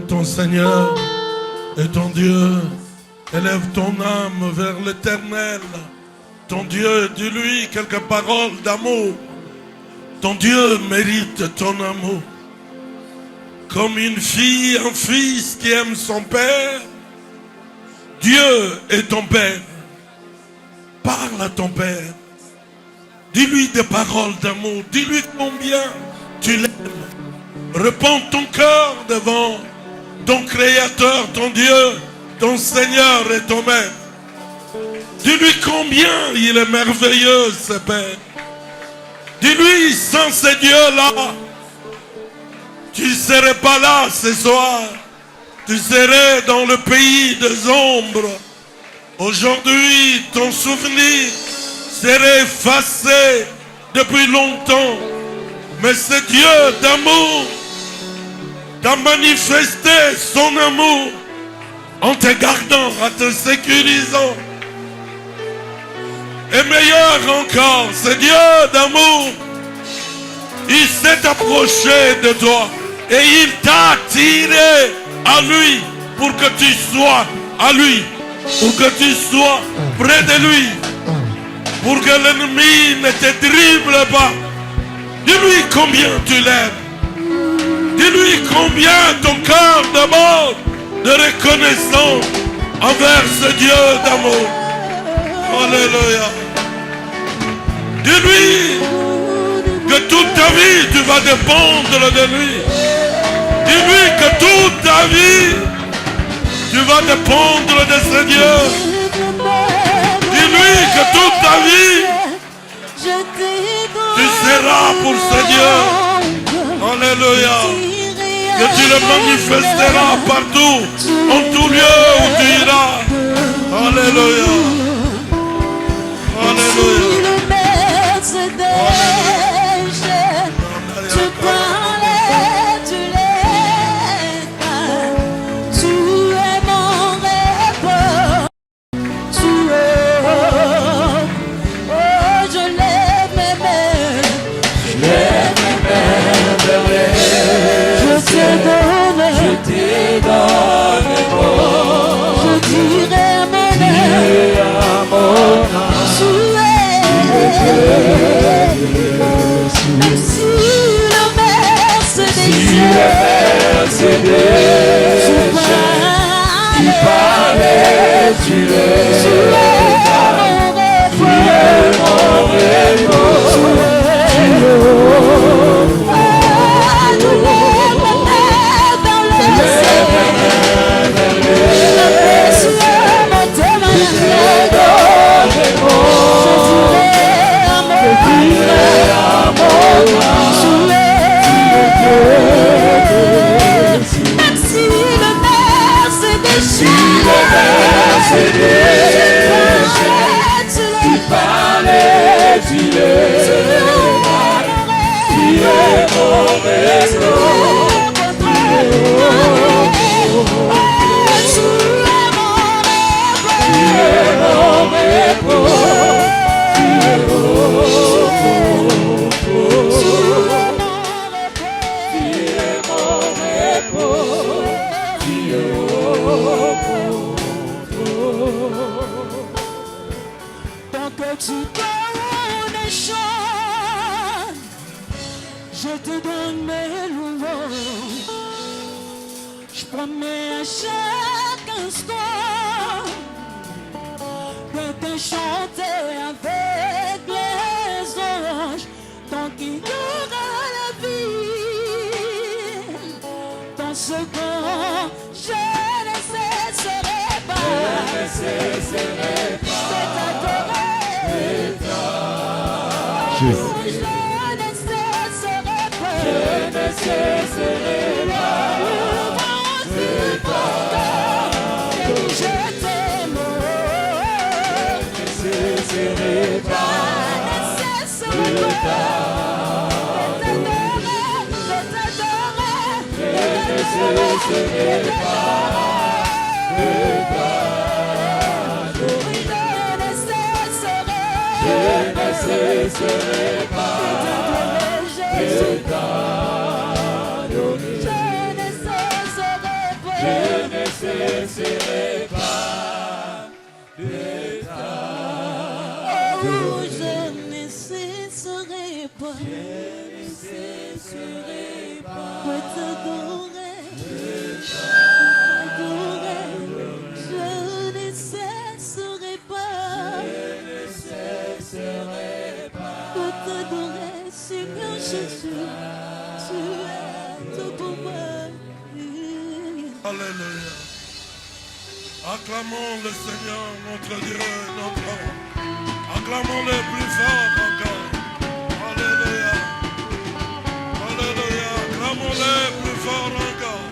Ton Seigneur et ton Dieu. Élève ton âme vers l'Éternel. Ton Dieu, dis-lui quelques paroles d'amour. Ton Dieu mérite ton amour. Comme une fille, un fils qui aime son père, Dieu est ton père. Parle à ton père. Dis-lui des paroles d'amour. Dis-lui combien tu l'aimes. Répands ton cœur devant ton Créateur, ton Dieu, ton Seigneur et ton Maître. Dis-lui combien il est merveilleux, ce Père. Dis-lui, sans ce Dieu-là, tu ne serais pas là ce soir. Tu serais dans le pays des ombres. Aujourd'hui, ton souvenir serait effacé depuis longtemps. Mais ce Dieu d'amour t'a manifesté son amour en te gardant, en te sécurisant. Et meilleur encore, ce Dieu d'amour, il s'est approché de toi et il t'a attiré à lui pour que tu sois à lui, pour que tu sois près de lui, pour que l'ennemi ne te dribble pas. Dis-lui combien tu l'aimes. Dis-lui combien ton cœur demande de reconnaissance envers ce Dieu d'amour. Alléluia. Dis-lui que toute ta vie tu vas dépendre de lui. Dis-lui que toute ta vie tu vas dépendre de ce Dieu. Dis-lui que toute ta vie tu seras pour ce Dieu. Alléluia. Que tu le manifesteras partout, en tout lieu où tu iras. Alléluia. Alléluia. je ne cesserai pas de t'adorer. Oh, je ne cesserai pas. Je ne cesserai pas De t'adorer. Je ne cesserai pas. Je ne cesserai pas De t'adorer, Seigneur Jésus. Tu es tout pour moi. Alléluia. Acclamons le Seigneur, notre Dieu, notre roi. Acclamons-le plus fort encore. Alléluia. Alléluia. Acclamons-le plus fort encore.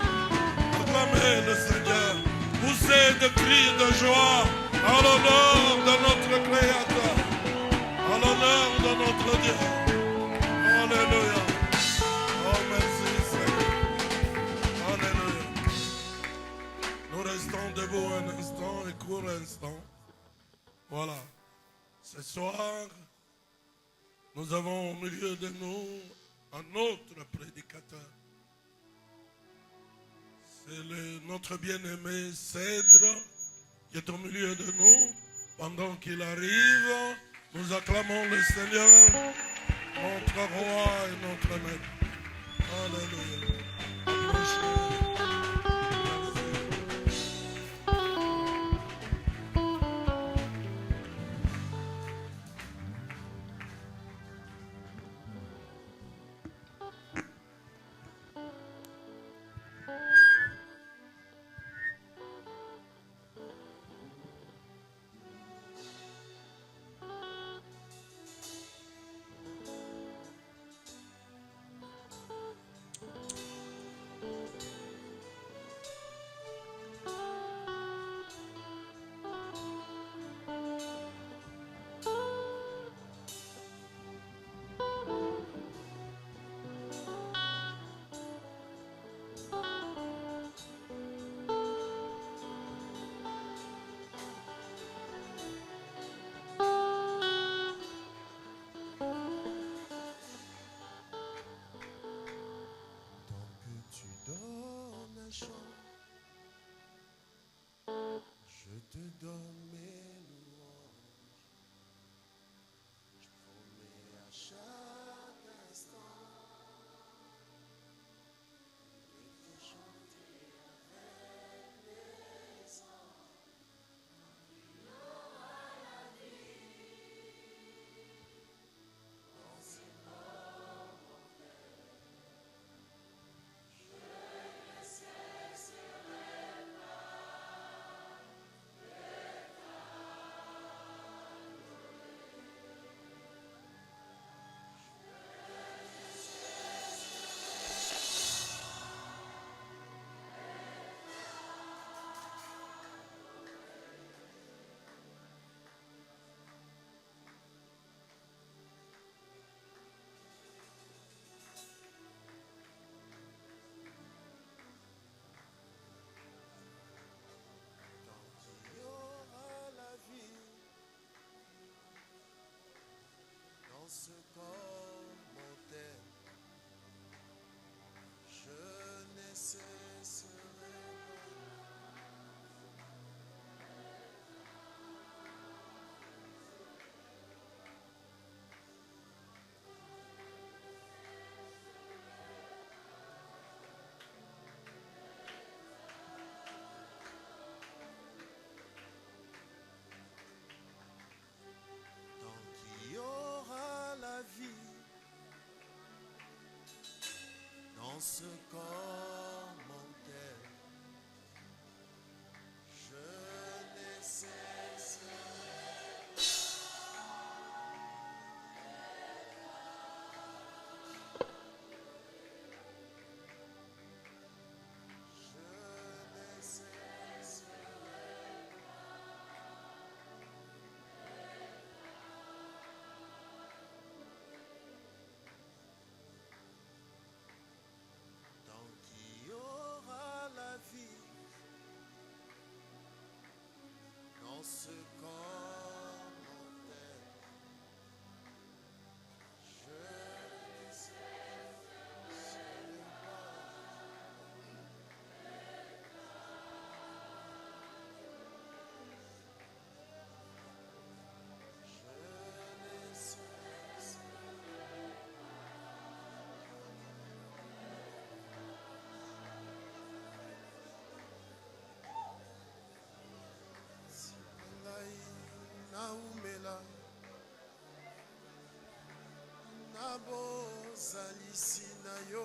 Acclamez le Seigneur. Poussez des cris de joie à l'honneur de notre Créateur. À l'honneur de notre Dieu. Alléluia. Oh, merci Seigneur. Alléluia. Nous restons debout un instant, un court instant. Voilà. Ce soir, nous avons au milieu de nous un autre prédicateur. C'est notre bien-aimé Cèdre qui est au milieu de nous. Pendant qu'il arrive, nous acclamons le Seigneur, notre roi et notre maître. Alléluia. Approchez. Je te donne mes louanges, je promets à chaque instant de te chanter avec les anges. Il aura la vie dans ses corps mortels. Je ne cesserai pas de Tant qu'il y aura la vie dans ce corps mortel, je ne cesserai tant qu'il y aura la vie dans ce corps mortel, je ne cesserai. Je ne cesserai. Tant ozalisi na yo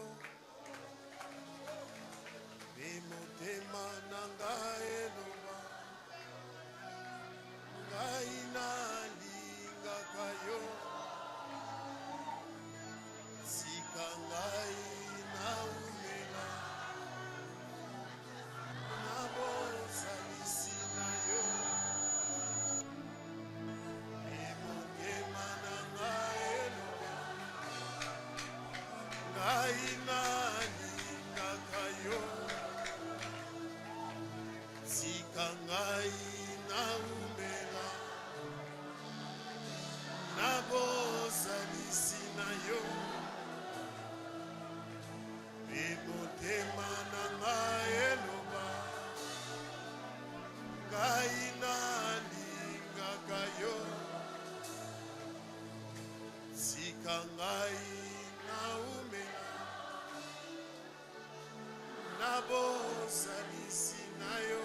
mpe motema na ngai eloba ngai nalingaka yo tika ngai naumela na bozalisi na yo mpe motema na ngai eloba ngai nalingaka yo tika ngai naumela na bozalisi na yo mpe motema na ngai eloba ngai nalingaka yo tika ngai naumela na bozalisi na yo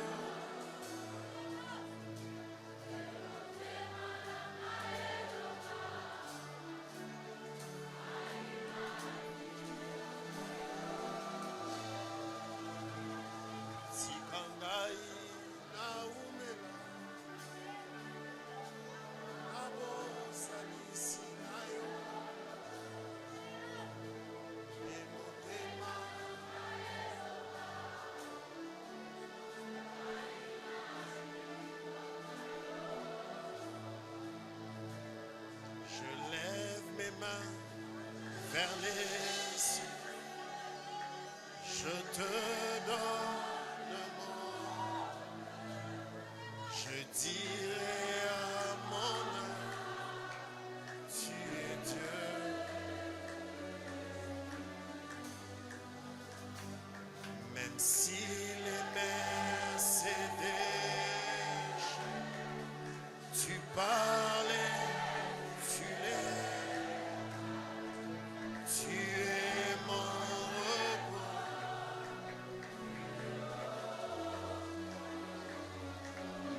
tika ngai naumela na bozalisi na yo mpe motema je lève mes mains vers les cieux je te donne mon je dirai à mon âme tu es Dieu même si les mers s'édèchent tu parlais tu es mon repos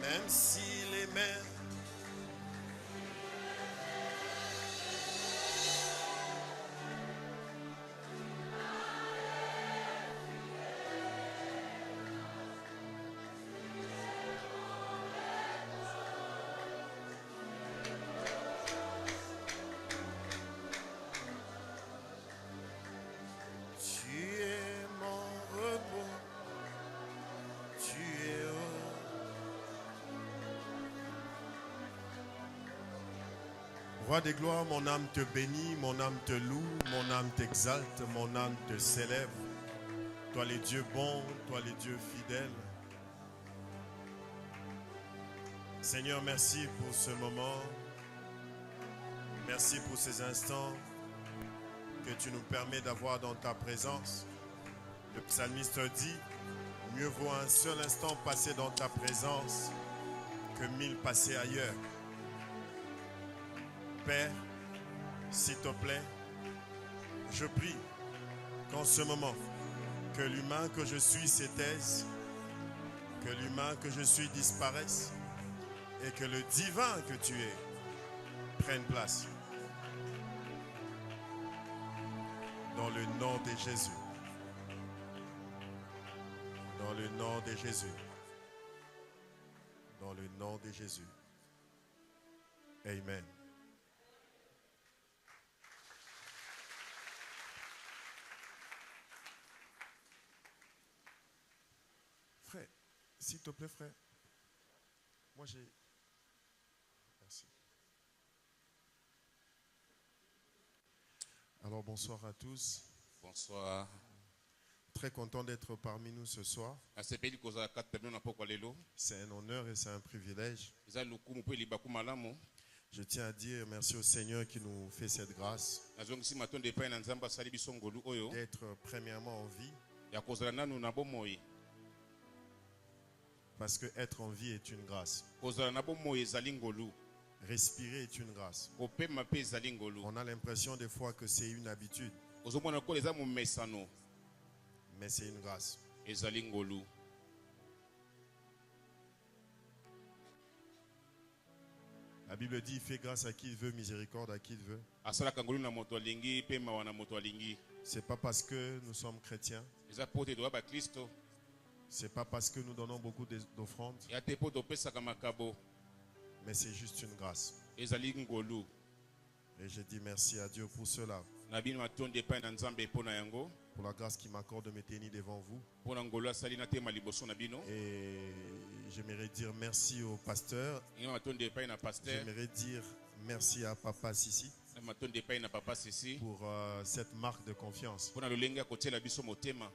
même si les mers tu es mon repos tu es haut. Roi des gloires, mon âme te bénit, mon âme te loue, mon âme t'exalte, mon âme te célèbre. Toi les dieux bons, toi les dieux fidèles. Seigneur, merci pour ce moment. Merci pour ces instants que tu nous permets d'avoir dans ta présence. Le psalmiste dit, mieux vaut un seul instant passé dans ta présence que 1000 passés ailleurs. Père, s'il te plaît, je prie qu'en ce moment, que l'humain que je suis s'étaise, que l'humain que je suis disparaisse et que le divin que tu es prenne place. Dans le nom de Jésus. Dans le nom de Jésus. Dans le nom de Jésus. Amen. Frère, s'il te plaît, frère. Moi, j'ai... Merci. Alors, bonsoir à tous. Bonsoir. Très content d'être parmi nous ce soir. C'est un honneur et c'est un privilège. Je tiens à dire merci au Seigneur qui nous fait cette grâce d'être premièrement en vie. Parce que être en vie est une grâce. Respirer est une grâce. On a l'impression des fois que c'est une habitude. Mais c'est une grâce. La Bible dit, il fait grâce à qui il veut, miséricorde à qui il veut. asalaka ngolu na moto alingi pe mawa na moto alingi. C'est pas parce que nous sommes chrétiens, Eza po te doa ba Kristo c'est pas parce que nous donnons beaucoup d'offrandes, ya te po topesaka makabo mais c'est juste une grâce. ezali ngolu. Et je dis merci à Dieu pour cela, Na bino matondi epai na Nzambe mpo na yango pour la grâce qui m'accorde de me tenir devant vous. mpo na ngolu asali na tema liboso na bino. Et j'aimerais dire merci au pasteur, Nga matondi epai na pasteur, j'aimerais dire merci à Papa Sissi na matondi epai na papa Sisi pour cette marque de confiance. mpo na lolenge ya kotiela biso motema.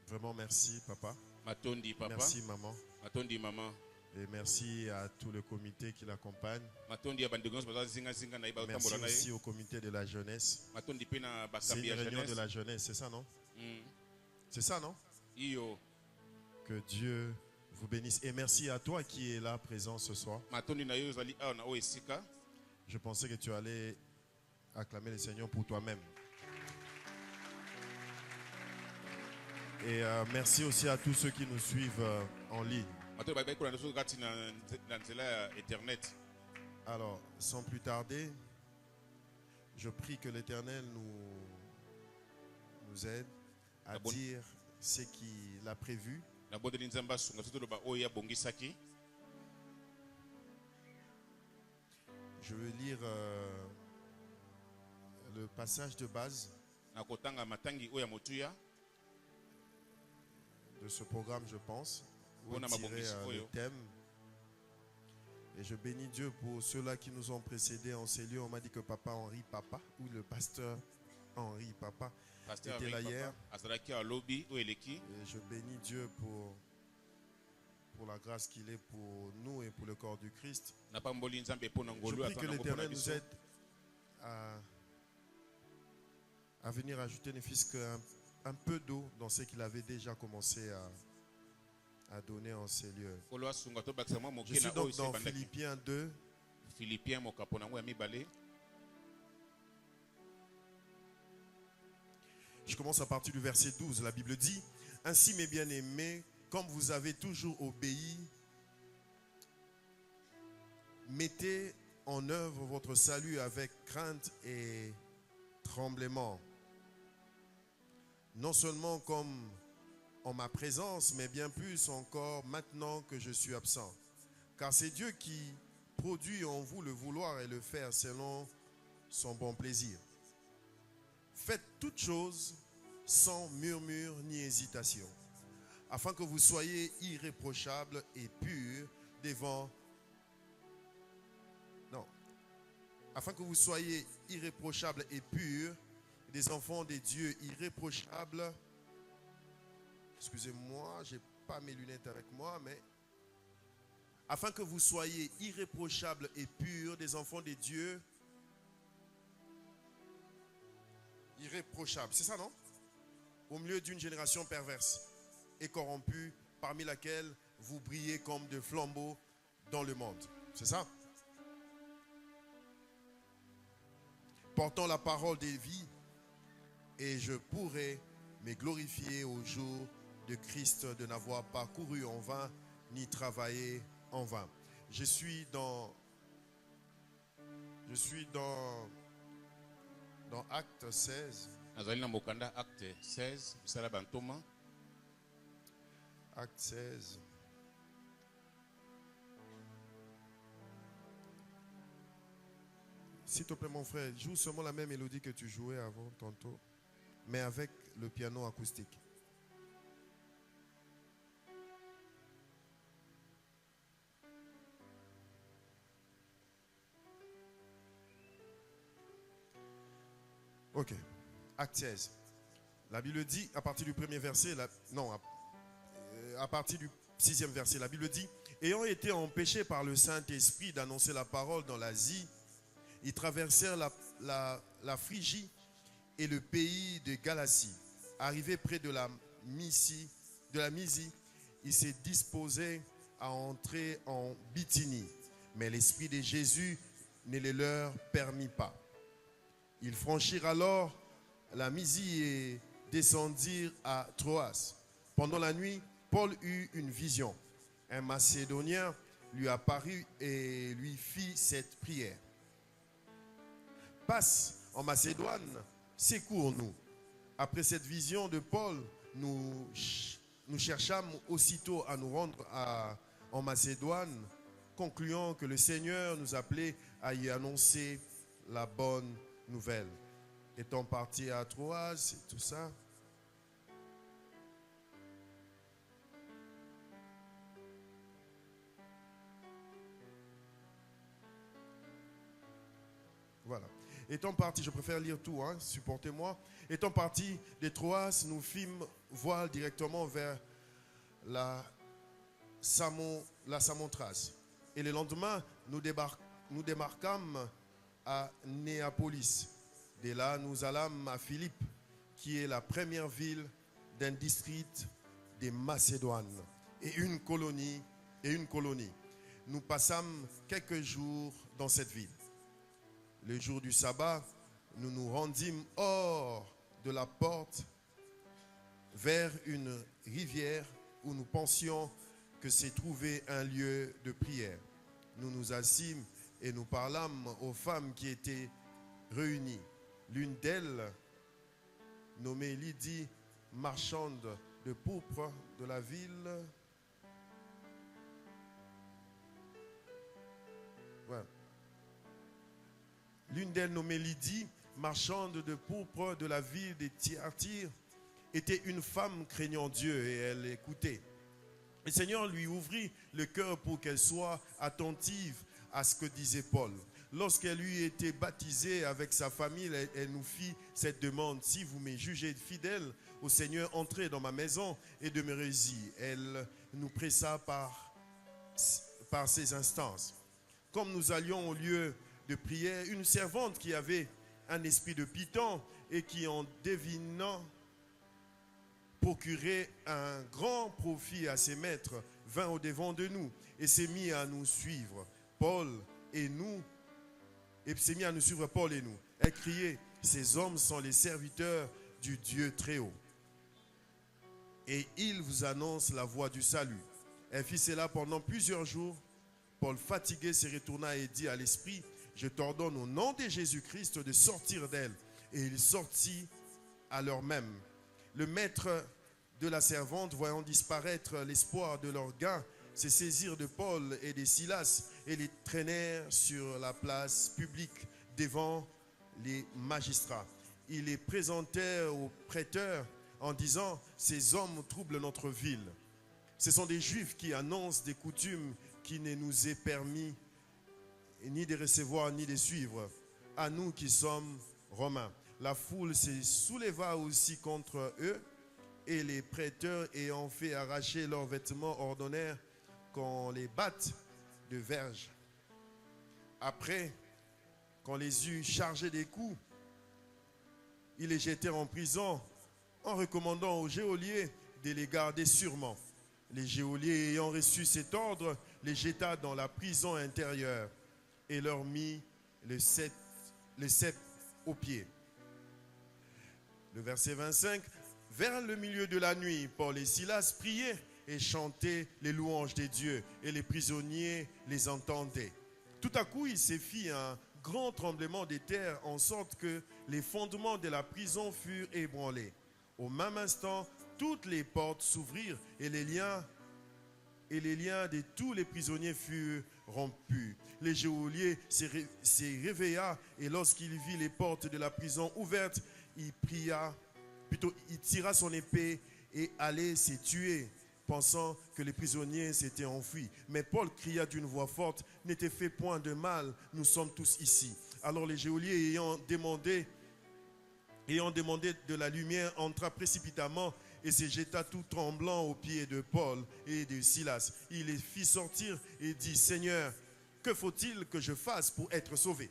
Vraiment merci Papa, Matondi papa, merci Maman, matondi mama, et merci à tout le comité qui l'accompagne. matondi ya bandeko nyonso baza zingazinga na ye Merci baotambola na aussi ye. au comité de la jeunesse. Matondi mpe na C'est bakambi une ya réunion de jeunesse. la jeunesse, c'est ça non? Mm. C'est ça non? Iyo Que Dieu vous bénisse. Et merci à toi qui es là présent ce soir. matondi na yo ozali awa na oyo esika. Je pensais que tu allais acclamer le Seigneur pour toi-même. Et merci aussi à tous ceux qui nous suivent en ligne. Matondi bayi kolanda biso kati na nzela ya internet. Alors, sans plus tarder, je prie que l'Éternel nous aide à bonne- dire ce qu'il a prévu. Nabondeli Nzambe asunga so toloba oyo abongisaki. Je veux lire le passage de base Na kotanga matangi oyo ya motuya de ce programme, je pense, où On a est ma tiré bonne le question. thème. Et je bénis Dieu pour ceux-là qui nous ont précédés en ces lieux. On m'a dit que Papa Henri Papa, ou le pasteur Henri Papa, pasteur était là Henri hier. Papa azalaki à lobby oyo eleki. Et je bénis Dieu pour la grâce qu'il est pour nous et pour le corps du Christ. Napamboli Nzambe mpo na Je ngolu prie que atanga mpo na l'Éternel nous biso. aide à venir ajouter ne fût-ce qu'un peu d'eau dans ce qu'il avait déjà commencé à donner en ces lieux. Kolo asunga tobakisa mwa Je moke suis na oyo donc esi dans ebandaki. Philippiens 2, Philippiens mokapo nango ya mibale. je commence à partir du verset 12. La Bible dit, « Ainsi mes bien-aimés, comme vous avez toujours obéi, mettez en œuvre votre salut avec crainte et tremblement. Non seulement comme en ma présence, mais bien plus encore maintenant que je suis absent. Car c'est Dieu qui produit en vous le vouloir et le faire selon son bon plaisir. Faites toutes choses sans murmure ni hésitation, afin que vous soyez irréprochables et purs devant... Non. Afin que vous soyez irréprochables et purs, des enfants des dieux irréprochables. Excusez-moi, je n'ai pas mes lunettes avec moi, mais... Afin que vous soyez irréprochables et purs, des enfants des dieux irréprochables. C'est ça, non? Au milieu d'une génération perverse et corrompue, parmi laquelle vous brillez comme de flambeaux dans le monde. C'est ça? Portant la parole des vies, et je pourrai me glorifier au jour de Christ de n'avoir pas couru en vain, ni travaillé en vain. Je suis dans Acte 16. Nazali na mokanda acte 16 bisala bantoma. Acte 16. S'il te plaît, mon frère, joue seulement la même mélodie que tu jouais avant tantôt, mais avec le piano acoustique. Ok. Acte 16. La Bible dit, à partir du premier verset, à partir du 6e verset, la Bible dit, ayant été empêchés par le Saint-Esprit d'annoncer la parole dans l'Asie, ils traversèrent la Phrygie et le pays de Galatie. Arrivés près de la Mysie, ils se disposaient à entrer en Bithynie. Mais l'Esprit de Jésus ne le leur permit pas. Ils franchirent alors la Mysie et descendirent à Troas. Pendant la nuit, Paul eut une vision. Un Macédonien lui apparut et lui fit cette prière. Passe en Macédoine, secours-nous. Après cette vision de Paul, nous cherchâmes aussitôt à nous rendre en Macédoine, concluant que le Seigneur nous appelait à y annoncer la bonne nouvelle. Étant partis à Troas et tout ça, voilà. Étant partis, je préfère lire tout, hein, supportez-moi. Étant partis de Troas, nous fîmes voile directement vers la Samothrace. Et le lendemain, nous débarquâmes à Néapolis. De là, nous allâmes à Philippe, qui est la première ville d'un district de Macédoine et une colonie. Nous passâmes quelques jours dans cette ville. Le jour du sabbat, nous nous rendîmes hors de la porte vers une rivière où nous pensions que s'y trouvait un lieu de prière. Nous nous assîmes et nous parlâmes aux femmes qui étaient réunies. L'une d'elles, nommée Lydie, marchande de pourpre de la ville, L'une d'elles, nommée Lydie, marchande de pourpre de la ville de Thyatire, était une femme craignant Dieu et elle écoutait. Le Seigneur lui ouvrit le cœur pour qu'elle soit attentive à ce que disait Paul. Lorsqu'elle eut été baptisée avec sa famille, elle nous fit cette demande: si vous me jugez fidèle au Seigneur, entrez dans ma maison et demeurez-y. Elle nous pressa par ses instances. Comme nous allions au lieu de prière, une servante qui avait un esprit de python et qui, en devinant procurer un grand profit à ses maîtres, vint au-devant de nous et s'est mis à nous suivre. Paul et nous. Elle criait: ces hommes sont les serviteurs du Dieu très haut. Et ils vous annoncent la voie du salut. Elle fit cela pendant plusieurs jours. Paul, fatigué, se retourna et dit à l'esprit: je t'ordonne au nom de Jésus-Christ de sortir d'elle. Et il sortit à l'heure même. Le maître de la servante, voyant disparaître l'espoir de leur gain, se saisirent de Paul et de Silas et les traînèrent sur la place publique devant les magistrats. Ils les présentèrent aux prêteurs en disant: ces hommes troublent notre ville. Ce sont des Juifs qui annoncent des coutumes qui ne nous est permis ni de recevoir ni de suivre, à nous qui sommes romains. La foule se souleva aussi contre eux, et les prêteurs, ayant fait arracher leurs vêtements, ordonnèrent qu'on les batte de verges. Après qu'on les eut chargés des coups, ils les jetèrent en prison, en recommandant aux geôliers de les garder sûrement. Les geôliers, ayant reçu cet ordre, les jeta dans la prison intérieure et leur mit le cep aux pieds. Le verset 25. Vers le milieu de la nuit, Paul et Silas priaient et chantaient les louanges de Dieu, et les prisonniers les entendaient. Tout à coup, il se fit un grand tremblement de terre, en sorte que les fondements de la prison furent ébranlés. Au même instant, toutes les portes s'ouvrirent et les liens de tous les prisonniers furent rompus. Le geôlier se réveilla et lorsqu'il vit les portes de la prison ouvertes, il tira son épée et allait se tuer, pensant que les prisonniers s'étaient enfuis. Mais Paul cria d'une voix forte: ne te fais point de mal, nous sommes tous ici. Alors le geôlier, ayant demandé de la lumière, entra précipitamment et se jeta tout tremblant aux pieds de Paul et de Silas. Il les fit sortir et dit: Seigneur, que faut-il que je fasse pour être sauvé?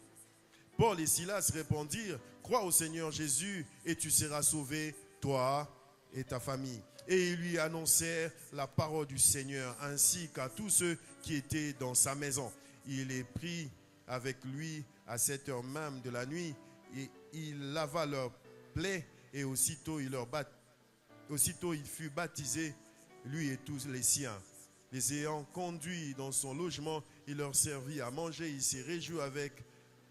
Paul et Silas répondirent: crois au Seigneur Jésus et tu seras sauvé, toi et ta famille. Et ils lui annoncèrent la parole du Seigneur ainsi qu'à tous ceux qui étaient dans sa maison. Il les prit avec lui à 7 heures même de la nuit et il lava leurs plaies et aussitôt il fut baptisé, lui et tous les siens. Les ayant conduits dans son logement, il leur servit à manger. Il s'est réjoui avec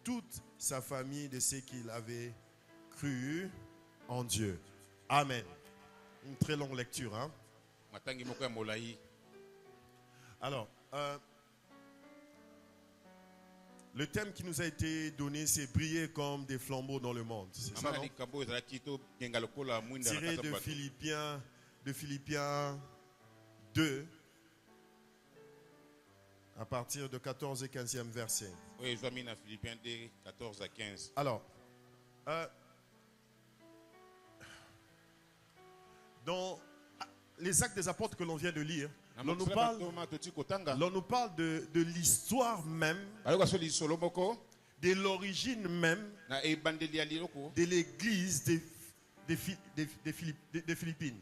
toute sa famille de ce qu'il avait cru en Dieu. Amen. Une très longue lecture. Hein? Matangi moko ya molayi. Alors, le thème qui nous a été donné, c'est briller comme des flambeaux dans le monde. C'est ça, Amana non? likambo ezalaki to genga lokola mwinda na Tiré kati de ya bato. Philippiens 2, à partir de 14 et 15e verset. Oyo ezwami na Philippiens 2, 14 à 15. Alors, dans les actes des apôtres que l'on vient de lire, l'on nous parle de l'histoire même, de l'origine même de l'église des Philippines.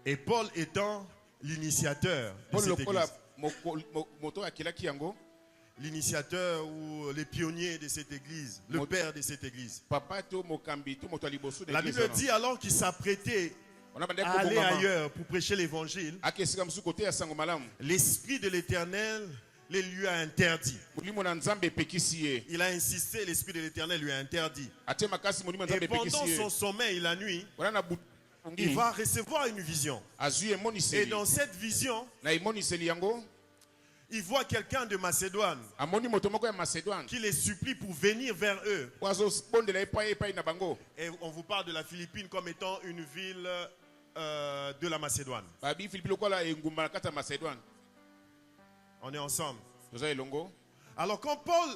Et Paul étant l'initiateur de cette église. L'initiateur ou les pionniers de cette église, le père de cette église. La Bible dit alors qu'il s'apprêtait à aller ailleurs pour prêcher l'évangile, l'Esprit de l'Éternel les lui a interdit. Il a insisté, l'Esprit de l'Éternel lui a interdit. Et pendant son sommeil la nuit, il va recevoir une vision. Et dans cette vision, il voit quelqu'un de Macédoine qui les supplie pour venir vers eux. Et on vous parle de la Philippine comme étant une ville de la Macédoine. On est ensemble. Alors quand Paul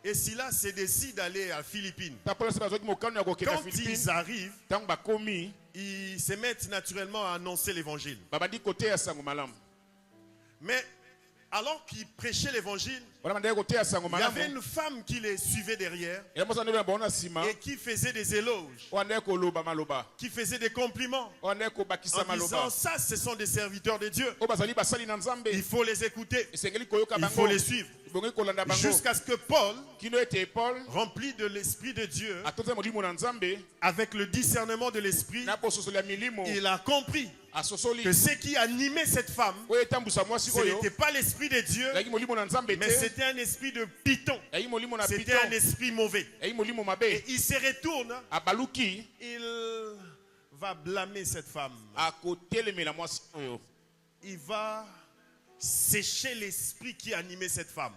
et Silas se décident d'aller à Philippines, quand ils arrivent, ils se mettent naturellement à annoncer l'évangile. Mais alors qu'ils prêchaient l'évangile, il y avait une femme qui les suivait derrière et qui faisait des éloges, qui faisait des compliments en disant ça, ce sont des serviteurs de Dieu. Il faut les écouter, il faut les suivre. Jusqu'à ce que Paul, rempli de l'Esprit de Dieu, avec le discernement de l'Esprit, il a compris que ce qui animait cette femme, ce n'était pas l'Esprit de Dieu, mais c'était un esprit de python. C'était un esprit mauvais. Et il se retourne, il va blâmer cette femme. Il va sécher l'esprit qui animait cette femme.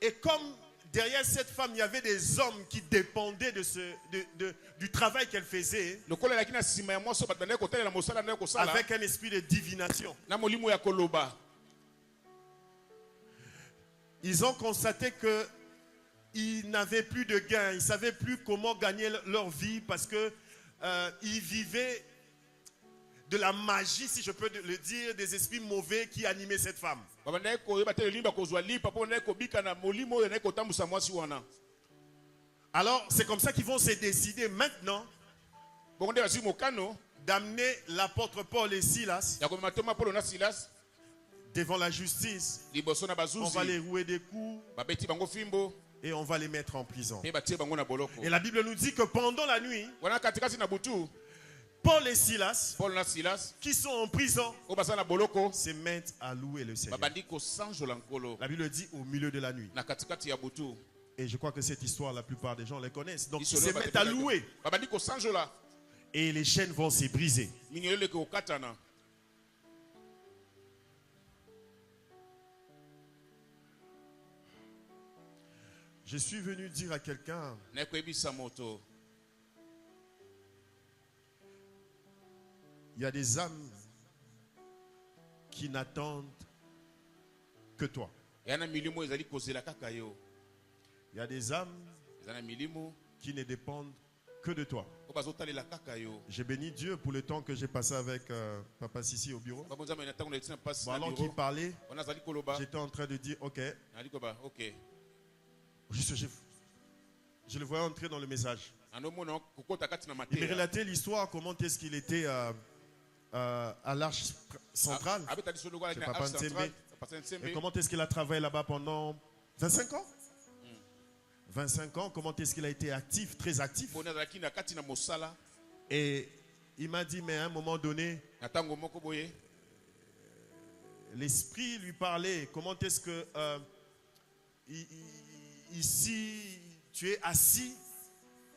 Et comme derrière cette femme, il y avait des hommes qui dépendaient du travail qu'elle faisait, avec un esprit de divination. Ils ont constaté qu'ils n'avaient plus de gain, ils ne savaient plus comment gagner leur vie parce qu'ils vivaient de la magie, si je peux le dire, des esprits mauvais qui animaient cette femme. Alors, c'est comme ça qu'ils vont se décider maintenant d'amener l'apôtre Paul et Silas devant la justice. On va les rouer des coups et on va les mettre en prison. Et la Bible nous dit que pendant la nuit, Paul et Silas, qui sont en prison, se mettent à louer le Seigneur. La Bible dit au milieu de la nuit. Et je crois que cette histoire, la plupart des gens la connaissent. Donc ils se mettent à louer. Et les chaînes vont se briser. Je suis venu dire à quelqu'un, il y a des âmes qui n'attendent que toi. Il y a des âmes qui ne dépendent que de toi. J'ai béni Dieu pour le temps que j'ai passé avec Papa Sissi au bureau. Pendant qu'il parlait, j'étais en train de dire ok. Je le voyais entrer dans le message. Il me relatait l'histoire, comment est-ce qu'il était à l'Arche centrale. Papa Ntsembe. Et comment est-ce qu'il a travaillé là-bas pendant 25 ans 25 ans, comment est-ce qu'il a été actif, très actif. Et Il m'a dit, mais à un moment donné, na ntango moko boye l'esprit lui parlait. Comment est-ce que ici, tu es assis,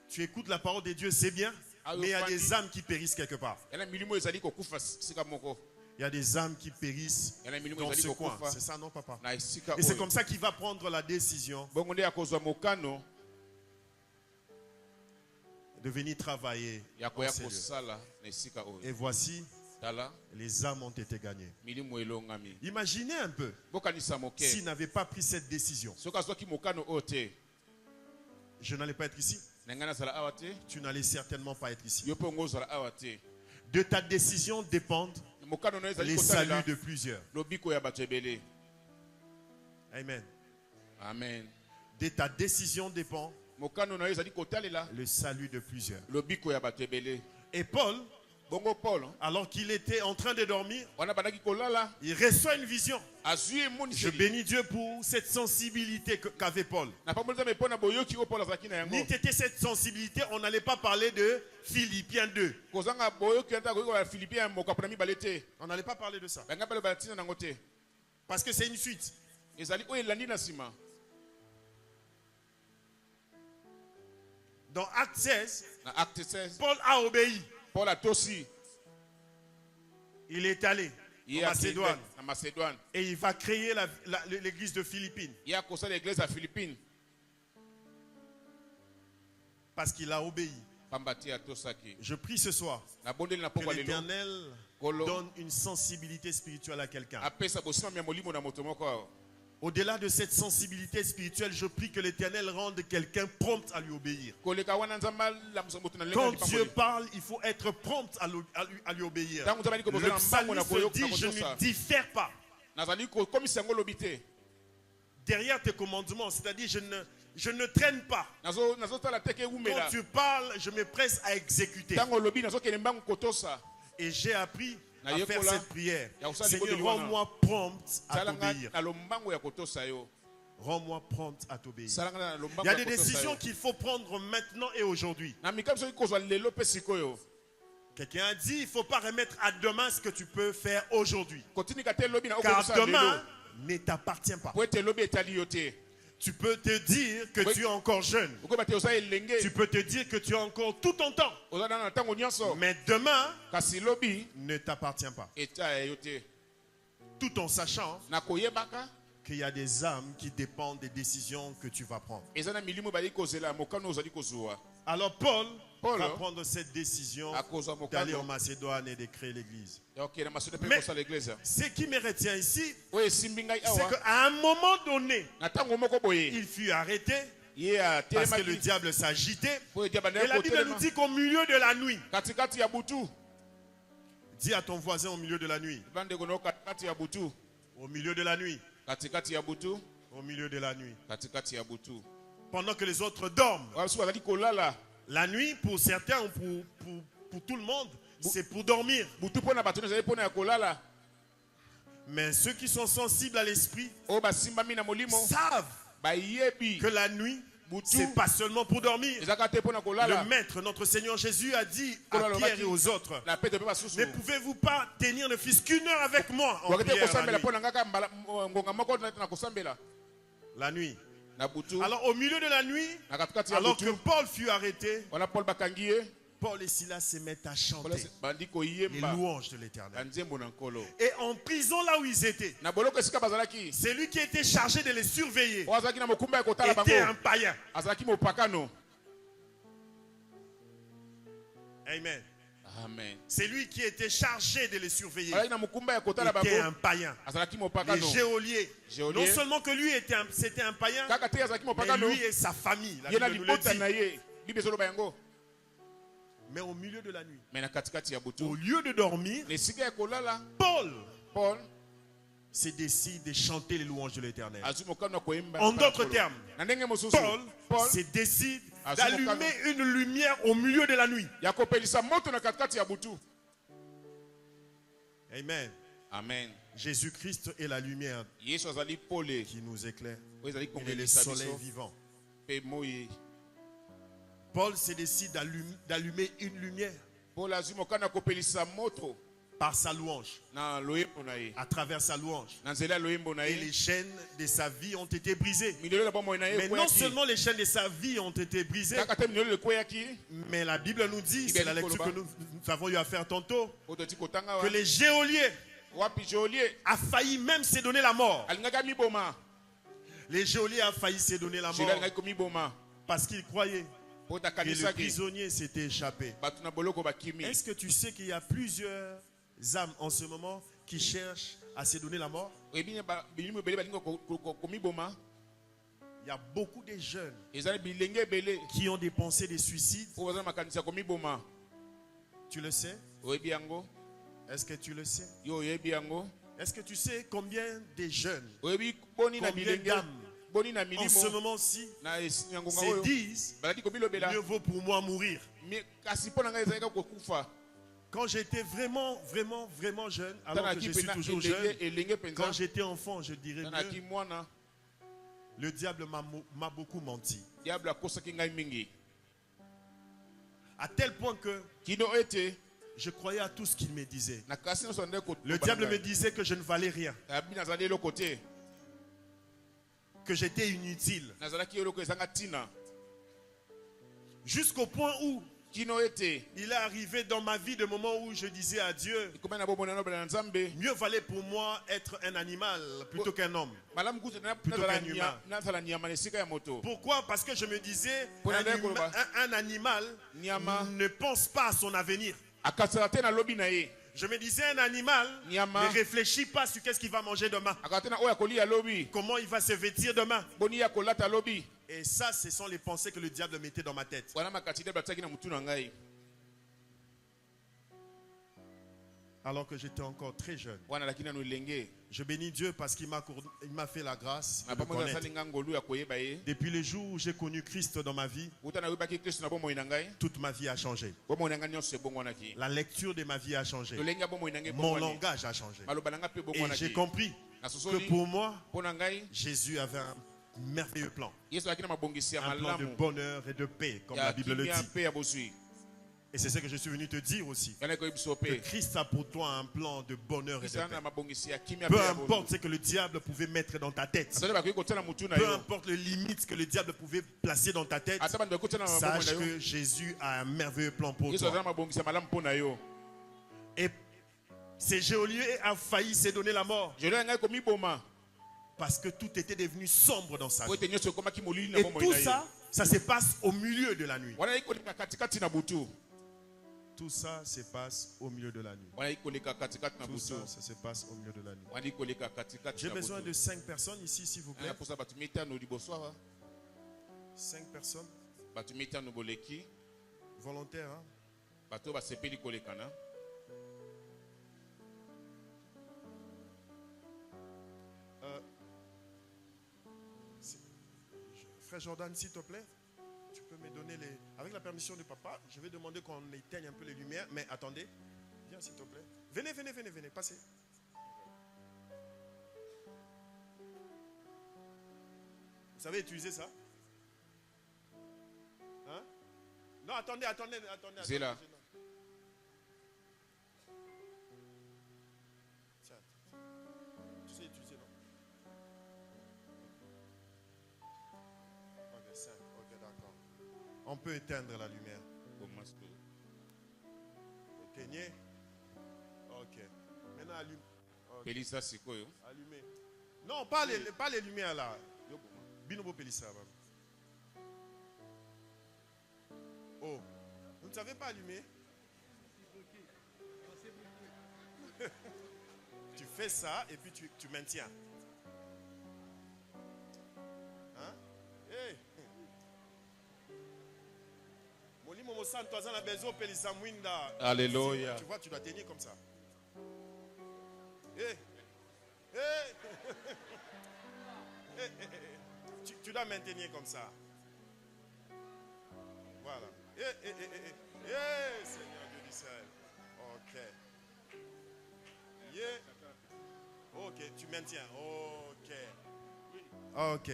tu écoutes la parole de Dieu, c'est bien, mais il y a des âmes qui périssent quelque part. yana milimo ezali kokufa sika moko Il y a des âmes qui périssent yana milimo dans ezali ce coin. kokufa C'est ça, non, papa? na esika Et c'est oyo comme ça qu'il va prendre la décision bongo nde akozwa mokano de venir travailler. ya dans koya ces lieux. kosala na esika oyo Et voici, tala les âmes ont été gagnées. milimo elongami Imaginez un peu bokanisa moke s'il n'avait pas pris cette décision. soki azwaki mokano oyo te Je n'allais pas être ici. na ngai nazala awa te Tu n'allais certainement pas être ici. yo mpe ongo ozala awa te De ta décision dépendent mokano na yo ezali les kosalela saluts de plusieurs. lobiko ya bato ebele Amen. amen De ta décision dépend mokano na yo ezali kotalela le salut de plusieurs. lobiko ya bato ebele Et Paul, bongo paul alors qu'il était en train de dormir, wana bandaki kolala il reçoit une vision. azwi Je emoniseli bénis Dieu pour cette sensibilité qu'avait Paul. na pamboli nzambe mpo na boyoki oyo paul azalaki na yango N'était cette sensibilité, on n'allait pas parler de Philippiens 2. kozanga boyoki ata koyoka ya philipien ya mokapo na mibale te On n'allait pas parler de ça. banga mpe loba ntina nango te Parce que c'est une suite. ezali oyo elandi na nsima Dans Acte 16, na acte 16 Paul a obéi. paul atosi Il est allé ye en Macédoine. na macédoine Et il va créer l'église de Philippines. ye akosala eglise ya philippine Parce qu'il a obéi. pamba te atosaki Je prie ce soir nabondeli na que pokwa lelo l'Éternel Kolo. donne une sensibilité spirituelle à quelqu'un. apesa bosimami ya molimo na moto moko awa Au-delà de cette sensibilité spirituelle, je prie que l'Éternel rende quelqu'un prompt à lui obéir. koleka wana nzambe alamusa moto na Quand lelo na Dieu lipamboli parle, il faut être prompt à lui obéir. ntango nzambe ali Le kobozala mbango na psalmiste dit, je kotosa ne diffère pas nazali kokomisa yango lobi te derrière tes commandements. C'est-à-dire, je ne traîne pas. nazotala te ke Quand ewumela tu parles, je me presse à exécuter. ntango olobi nazokende mbango kotosa Et j'ai appris à Na faire yekola, cette prière. ya kosala Seigneur, liboso wana. rends-moi prompt à salanga t'obéir. na lombango ya kotosa yo Rends-moi prompt à t'obéir. salanga na Il lombango y a ya des kotosa décisions yo qu'il faut prendre maintenant et aujourd'hui. na mikabi soki kozwa lelo mpe sikoyo Quelqu'un a dit, il ne faut pas remettre à demain ce que tu peux faire aujourd'hui. kotinika te lobi na Car okosala lelo demain ne t'appartient pas. po ete lobi etali yo te Tu peux te dire que Oui. tu es encore jeune. okoyeba te oza elenge Tu peux te dire que tu as encore tout ton temps. oza nana na ntango nyonso Mais demain kasi lobi ne t'appartient pas. etaya yo te Tout en sachant na koyebaka qu'il y a des âmes qui dépendent des décisions que tu vas prendre. eza na milimo ebali kozela mokano ozali kozwa Alors Paul Paul, va prendre cette décision akozwa d'aller en mokano Macédoine et de créer l'église. ya okende masode mpe Mais- kosala eglise Ce qui me retient ici, oyo esimbi ngai c'est awa qu'à un moment donné, na ntango moko boye il fut arrêté ye parce que le atelemaki diable s'agitait. po edia Et bandaki la Bible nous kotelema dit qu'au milieu de la nuit, katikati ya butu dis à ton voisin au milieu de la nuit, bandeko no katikati ya butu au milieu de la nuit, katikati ya butu au milieu de la nuit. katikati ya butu Pendant que les autres dorment. wasu bazali kolala La nuit, pour certains ou pour tout le monde, c'est pour dormir. butu mpo na bato nyonso ezali mpona ya kolala Mais ceux qui sont sensibles à l'esprit oyo basimbami na molimo savent bayebi que la nuit, butu c'est pas seulement pour dormir. ezalaka te mpona Le kolala Maître, notre Seigneur Jésus, a dit à Kolala Pierre baki. et aux autres, na petro mpe basusu ne pouvez-vous pas tenir ne fût-ce qu'une heure avec moi en wakete prière la kosambela nuit? mpo na ngaka ngonga moko na kosambela La nuit. na butu Alors au milieu de la nuit, na katikati ya alors que butu Paul fut arrêté, wana paul bakangi ye Paul et Silas se mettent à Paul chanter bandi les koyemba louanges de na l'Éternel. nzembo na nkolo Et en prison là où ils étaient, na boloko esika bazalaki c'est lui qui était chargé de les surveiller. oyo azalaki na mokumba ya kotala Était un bango païen. azalaki mopakano Amen. amen C'est lui qui était chargé de les surveiller. azalaki na mokumba ya kotala Était un bango païen. azalaki Les mopakano géoliers. Géolier. Non seulement que lui c'était un païen, kaka te azalaki mais mopakano lui et sa famille. La ye na Bible nous le libota dit. na ye bible ezoloba yango Mais au milieu de la nuit, me na katikati ya butu au lieu de dormir, na esika ya kolala Paul paul se décide de chanter les louanges de l'Éternel. azwi mokano ya koyemba En na d'autres nkolo. termes, na ndenge mosusu Paul se décide Azul d'allumer une lumière au milieu de la nuit. ya kopelisa moto na katikati ya butu Amen. amen Jésus-Christ est la lumière yesu azali pole qui nous éclaire. oyo ezali Il est le kongelisa soleil biso vivant. mpe moi Paul se décide d'allumer une lumière. Paul azwi mokano kopelisa moto par sa louange, na loyembo na ye. à travers sa louange. Na nzela loyembo na Et ye. les chaînes de sa vie ont été brisées. Minolo na bomoi na ye Mais non ekweyaki. seulement les chaînes de sa vie ont été brisées, Kaka te minolo ekweyaki. mais la Bible nous dit, c'est la lecture que nous avons eu à faire tantôt, Ototi kotanga que wa. les geôliers Wapi geôlier. a failli même se donner la mort. Alingaka miboma. Les geôliers a failli se donner la Geôlier mort alingaki komiboma. parce qu'ils croyaient Po que le takanisaki. prisonnier s'était échappé. Bato na boloko bakimi. Est-ce que tu sais qu'il y a plusieurs âmes en ce moment qui cherchent à se donner la mort? Oyebi bilimo ebele balingi komiboma. Il y a beaucoup de jeunes Ezali bilenge ebele. qui ont des pensées de suicide. Po baza na makanisi ya komiboma. Tu le sais? Oyebi yango. Est-ce que tu le sais? Yo oyebi yango. Est-ce que tu sais combien de jeunes, Oyebi boni na combien bilenge. d'âmes Boni na en ce milimo. moment-ci Na nyangonga se oyo. disent Balaki kobilobela. mieux vaut pour moi mourir? Mais kasi mpo na ngai ezalaki kokufa. Quand j'étais vraiment jeune, alors que Tanaki je suis pena toujours jeune, elenge penza. quand j'étais enfant, je dirais Tanaki mieux, mwana. le diable m'a beaucoup menti. Diable akosaki ngai mingi. À tel point que Kino ete. je croyais à tout ce qu'il me disait. Na kasi nyonso nde ko. Le diable me disait que je ne valais rien, Abi nazali eloko te. que j'étais inutile. Nazalaki eloko ezanga tina. Jusqu'au point où Kino ete. il est arrivé dans ma vie de moments où je disais à Dieu, Ikomena na bomona no bela nzambe. mieux valait pour moi être un animal plutôt qu'un homme. Malamu kutu na Plutôt nazala qu'un nya humain. nazala nyama na esika ya moto. Pourquoi? Parce que je me disais, Pour un, aller huma- un animal Nyama. ne pense pas à son avenir. Akasala te na lobi na ye. Je me disais, un animal Nyama. ne réfléchit pas sur qu'est-ce qu'il va manger demain, Akasala te na oya kolia lobi. comment il va se vêtir demain. Boni ya kolata lobi. Et ça, ce sont les pensées que le diable mettait dans ma tête. Wana makati de bataki na mutu na ngai. Alors que j'étais encore très jeune. Wana lakina no lenge. Je bénis Dieu parce qu'il m'a fait la grâce Na de le pamoja connaître. salinga ngolu ya koyeba ye. Depuis le jour où j'ai connu Christ dans ma vie, Uta na wibaki Kristo na bomoi na ngai. toute ma vie a changé. Bomoi na ngai nyonso ebongwanaki. La lecture de ma vie a changé. Lolenge ya bomoi na ngai Mon ebongwani. langage a changé. Maloba na ngai pe Et bongwanaki. j'ai compris Na que sosoli. pour moi, Mpo na ngai. Jésus avait un merveilleux plan. Yesu akina mabongisi ya Un plan de malamu. bonheur et de paix, comme Ya la Bible le kimia dit. pe ya bosui. Et c'est ce que je suis venu te dire aussi. Yana ko ibiso Que pe. Christ a pour toi un plan de bonheur et de Kristo paix. na mabongisi ya kimia Peu pe ya importe bosui. ce que le diable pouvait mettre dans ta tête. Atale bakoki kotala mutu na Peu yo. importe les limites que le diable pouvait placer dans ta tête. Ata bando kotala na bomoi na Sache yo. que Jésus a un merveilleux plan pour Yesu toi. azala mabongisi ya malamu mpo na yo. Et ces geôliers a failli se donner la mort Jelo ngai komiboma. parce que tout était devenu sombre dans sa Po vie. ete nyonso ekomaki molili na Et bomoi tout na ye. ça, ça se passe au milieu de la nuit. Wana ikoleka katikati na butu. Tout ça se passe au milieu de la nuit. Wana ikoleka katikati na Tout butu. ça, ça se passe au milieu de la nuit. Wana ikoleka katikati J'ai na besoin butu. de 5 personnes ici, s'il vous plaît. Aya posa bato mitano liboso awa. 5 personnes Bato mitano boleki. volontaires. Hein? Bato basepeli kolekana. Frère Jordan, s'il te plaît, tu peux me donner les... Avec la permission de papa, je vais demander qu'on éteigne un peu les lumières. Mais attendez, viens s'il te plaît. Venez, passez. Vous savez utiliser ça? Hein? Non, attendez. C'est là. Tiens, tu sais utiliser, non? Ok, 5, ok, d'accord. On peut éteindre la lumière. Bomasto. Éteignez. Ok. Maintenant, allume. Ok, Pelisa sikoyo. allumez. Non, pas les lumières là. Binobo Pelissa. Oh, vous ne savez pas allumer? Tu fais ça et puis tu maintiens. Hein? Hey! Moli Momo Santo Azana Bezo Pelissa Mwinda. Alléluia. Tu vois, tu dois tenir comme ça. Hey! Hey! Tu dois maintenir comme ça. Voilà. Seigneur Dieu d'Israël. Ok. Yeah. Ok, tu maintiens. Ok.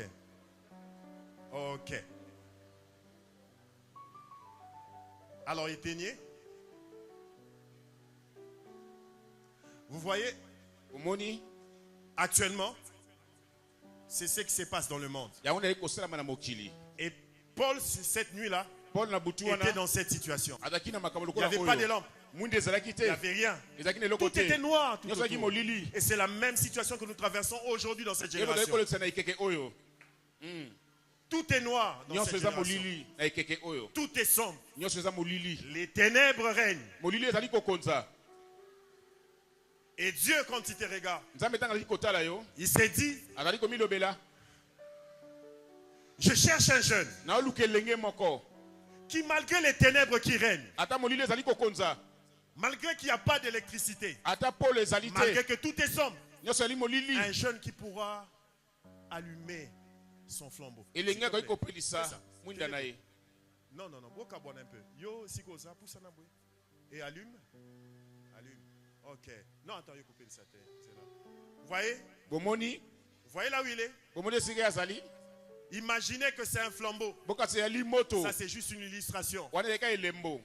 Alors éteignez. Vous voyez, omoni actuellement, c'est ce qui se passe dans le monde. yango na ekosalama na mokili. Et Paul, cette nuit-là, Paul na butu était wana dans cette situation. azaki na makambo Il n'y lokola avait pas de oyo lampe, mwinde ezalaki il te, n'y avait rien. ezalaki na eloko Tout était te, noir. Tout nyonso ezalaki autour. molili. Et c'est la même situation que nous traversons aujourd'hui dans cette Eloko génération. ekolekisa na ekeke oyo. Tout est noir dans Nyonso cette eza génération. molili na ekeke oyo. Tout est sombre. Nyonso eza molili. Les ténèbres règnent. Molili ezali kokonza. Et Dieu, quand il te regarde, Nzambe ntango azali kotala yo, il s'est dit, azali komilobela, je cherche un jeune naoluka elenge moko. qui, malgré les ténèbres qui règnent, Ata molili ezali kokonza, malgré qu'il n'y a pas d'électricité, ata Paul ezali malgré te, que tout est sombre, nyonso ezali molili. un jeune qui pourra allumer son flambeau. Elenge S'il te akoki plaît. kopelisa C'est ça. mwinda na ye. Non, non, non, boka bon un peu. Yo, sikoza, pousse un aboué. Et allume. Allume. Ok. Non, attends, yo couper ça. C'est là. Vous voyez? Bomoni, Vous voyez là où il est? bomoni esika azali, Imaginez que c'est un flambeau. bokasi ezali moto. Ça, c'est juste une illustration. Wana eleka elembo.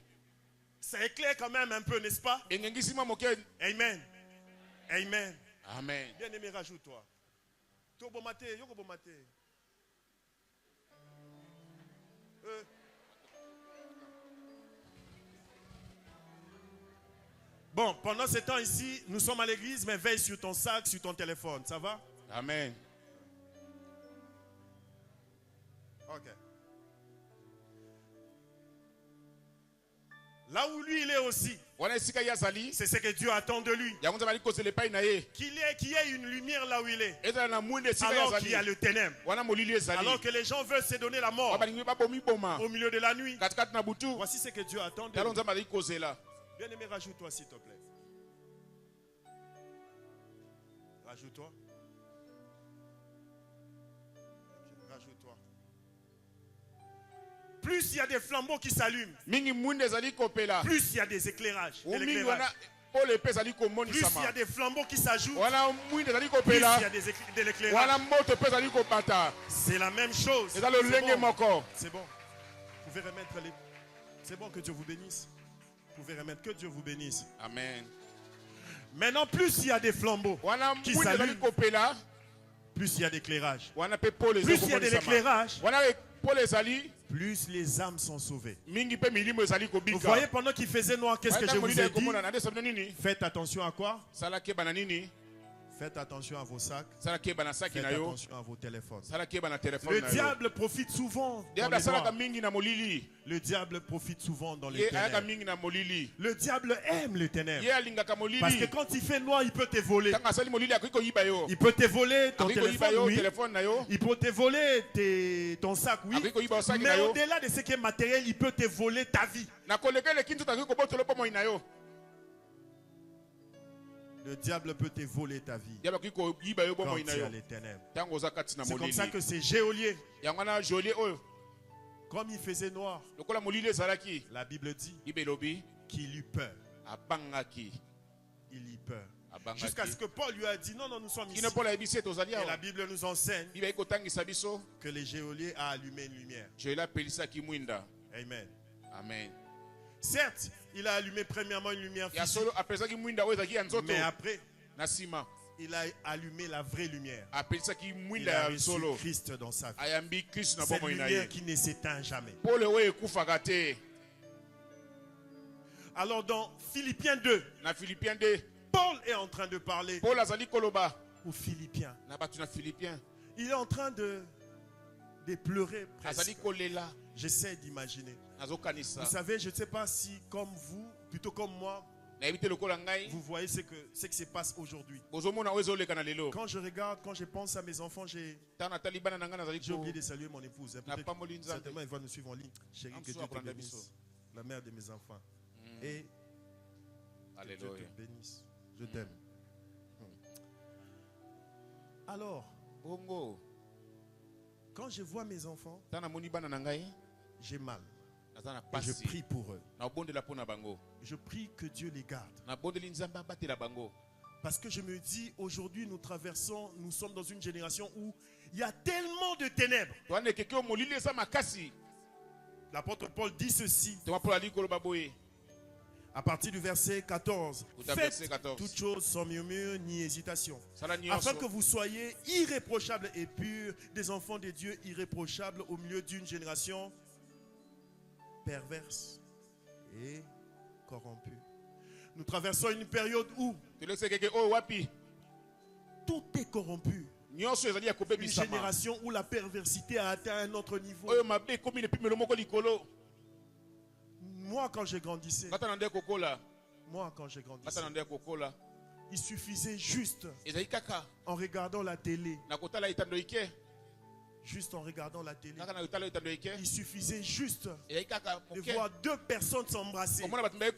Ça éclaire quand même un peu, n'est-ce pas? Engengisima moke. Amen. Amen. Amen. Bien aimé, rajoute-toi. Tobo maté, yoko bo maté. Bon, pendant ce temps ici, nous sommes à l'église, mais veille sur ton sac, sur ton téléphone. Ça va? Amen. Ok. Là où lui il est aussi, Wana esika ye azali, c'est ce que Dieu attend de lui. yango nzambe ali kozela epai na ye. Qu'il y ait une lumière là où il est. Ezala na mwinde esika ye Alors qu'il y a azali. le ténèbre. Wana molili ezali. Alors que les gens veulent se donner la mort Balingi babomi boma. au milieu de la nuit. Katikati na butu. Voici ce que Dieu attend de Talo lui. nzambe ali kozela. Bien aimé, rajoute-toi s'il te plaît. Rajoute-toi. Ok, rajoute-toi. Plus il y a des flambeaux qui s'allument, Mingi mwinde ezali kopela. plus il y a des éclairages. de Mingi l'éclairage. wana pole epe ezali Plus il y a komonisama. des flambeaux qui s'ajoutent, Wana mwinde ezali plus il kopela. y a de Wana l'éclairage. moto epe ezali kobata. C'est la même chose. Eza lolenge C'est bon. moko. C'est bon. Vous pouvez remettre les... C'est bon, que Dieu vous bénisse. Vous pouvez remettre, que Dieu vous bénisse. Amen. Maintenant, plus il y a des flambeaux, Wana Qui mwinde ezali s'allume. kopela. plus il y a d'éclairage. Wana pe pole Plus ezali il y a de komonisama. l'éclairage, Wana pole ezali. plus les âmes sont sauvées. Mingi pe milimo ezali Vous kobika. voyez, pendant qu'il faisait noir, qu'est-ce que je vous ai dit? komona na ndesa nini? Faites attention à quoi? Sala keba na nini? Faites attention à vos sacs. Sala keba na saki Faites na yo. attention à vos téléphones. Sala keba na telefone Le na yo. diable profite souvent dans Diable les asalaka noirs. mingi na molili. Le diable profite souvent dans les Ye ayaka ténèbres. mingi na molili. Le diable aime les ténèbres. Ye alingaka molili. Parce que quand il fait noir, il peut te voler. Tanga asali molili akoki koyiba yo. Il peut te voler ton Akoki koyiba téléphone, yo oui. telefone na yo. Il peut te voler ton sac, oui. Akoki koyiba osaki Mais na yo. au-delà de ce qui est matériel, il peut te voler ta vie. Na koleka eleki nzoto akoki kobotolo po moi na yo. Le diable peut te voler ta vie Diable akoki koyiba yo po quand moi il na y yo. a les ténèbres. Tango oza kati na C'est comme molili. ça que c'est géolier. Yango wana jolie oyo. Comme il faisait noir, Lokola molili ezalaki. la Bible dit Ibelobi qu'il eut peur. abangaki. Il eut peur. Abangaki. Jusqu'à ce que Paul lui a dit non, non, nous sommes ici. Kino Paul ayebisi ete ozali Et la awa. Bible nous enseigne Bible ekotangisa biso. que le géolier a allumé une lumière. Jolie apelisaki mwinda. Amen. Amen. Certes, il a allumé premièrement une lumière Ya physique, solo apelisaki mwinda oyo ezalaki ya nzoto. mais après, Na nsima il a allumé la vraie lumière. apelisaki Il mwinda a ya reçu solo. Christ dans sa vie. Ayambi Kristo na Cette bomoi na lumière ye. qui ne s'éteint jamais. Paul oyo ekufaka te. Alors dans Philippiens 2, Na Philippiens 2, Paul est en train de parler Paul azali koloba aux Philippiens. na bato na Philippiens. Il est en train de pleurer Azali presque. kolela J'essaie d'imaginer. nazokanisa. Vous savez, je ne sais pas si comme vous, plutôt comme moi, Nayebi te lokola ngai. vous voyez ce qui se passe aujourd'hui. Bozomona oyo ezoleka na lelo. Quand je regarde, quand je pense à mes enfants, j'ai Tana tali bana na ngai nazali oublié de saluer mon épouse. Na Peut-être- pamboli nzambe. Certainement, elle va nous suivre en ligne. Chérie, que Amso Dieu te apranda bénisse. biso. La mère de mes enfants. Et que Dieu Alléluia. te bénisse. Je t'aime. Alors, Bongo. quand je vois mes enfants, Tana moni bana na ngai. j'ai mal. Naza na Et je pasi. prie pour eux. Na bondela po na bango. Je prie que Dieu les garde. Na bondeli nzambe abatela bango. Parce que je me dis, aujourd'hui, nous sommes dans une génération où il y a tellement de ténèbres. Toane keke o molili eza makasi. L'apôtre Paul dit ceci. Toma Paul ali koloba boye. À partir du verset 14. Tout à verset Faites 14. toutes choses sans murmure ni hésitation. Sala nyonso. Afin que vous soyez irréprochables et purs, des enfants de Dieu irréprochables au milieu d'une génération perverse et corrompue. Nous traversons une période où Tolekisa keke oyo wapi. tout est corrompu. Nyonso ezali ya Une kobebisama. génération où la perversité a atteint un autre niveau. Oyo mabe ekomi na epimelo moko likolo. Moi, quand je grandissais, Ngata na nde kokola. Ngata na nde kokola. il suffisait juste Ezali kaka en regardant la télé, na kotala etando ike. juste en regardant la télé, Kaka na kotala etando ike. il suffisait juste Ezali kaka de moke. voir deux personnes s'embrasser. Komona bato mbaye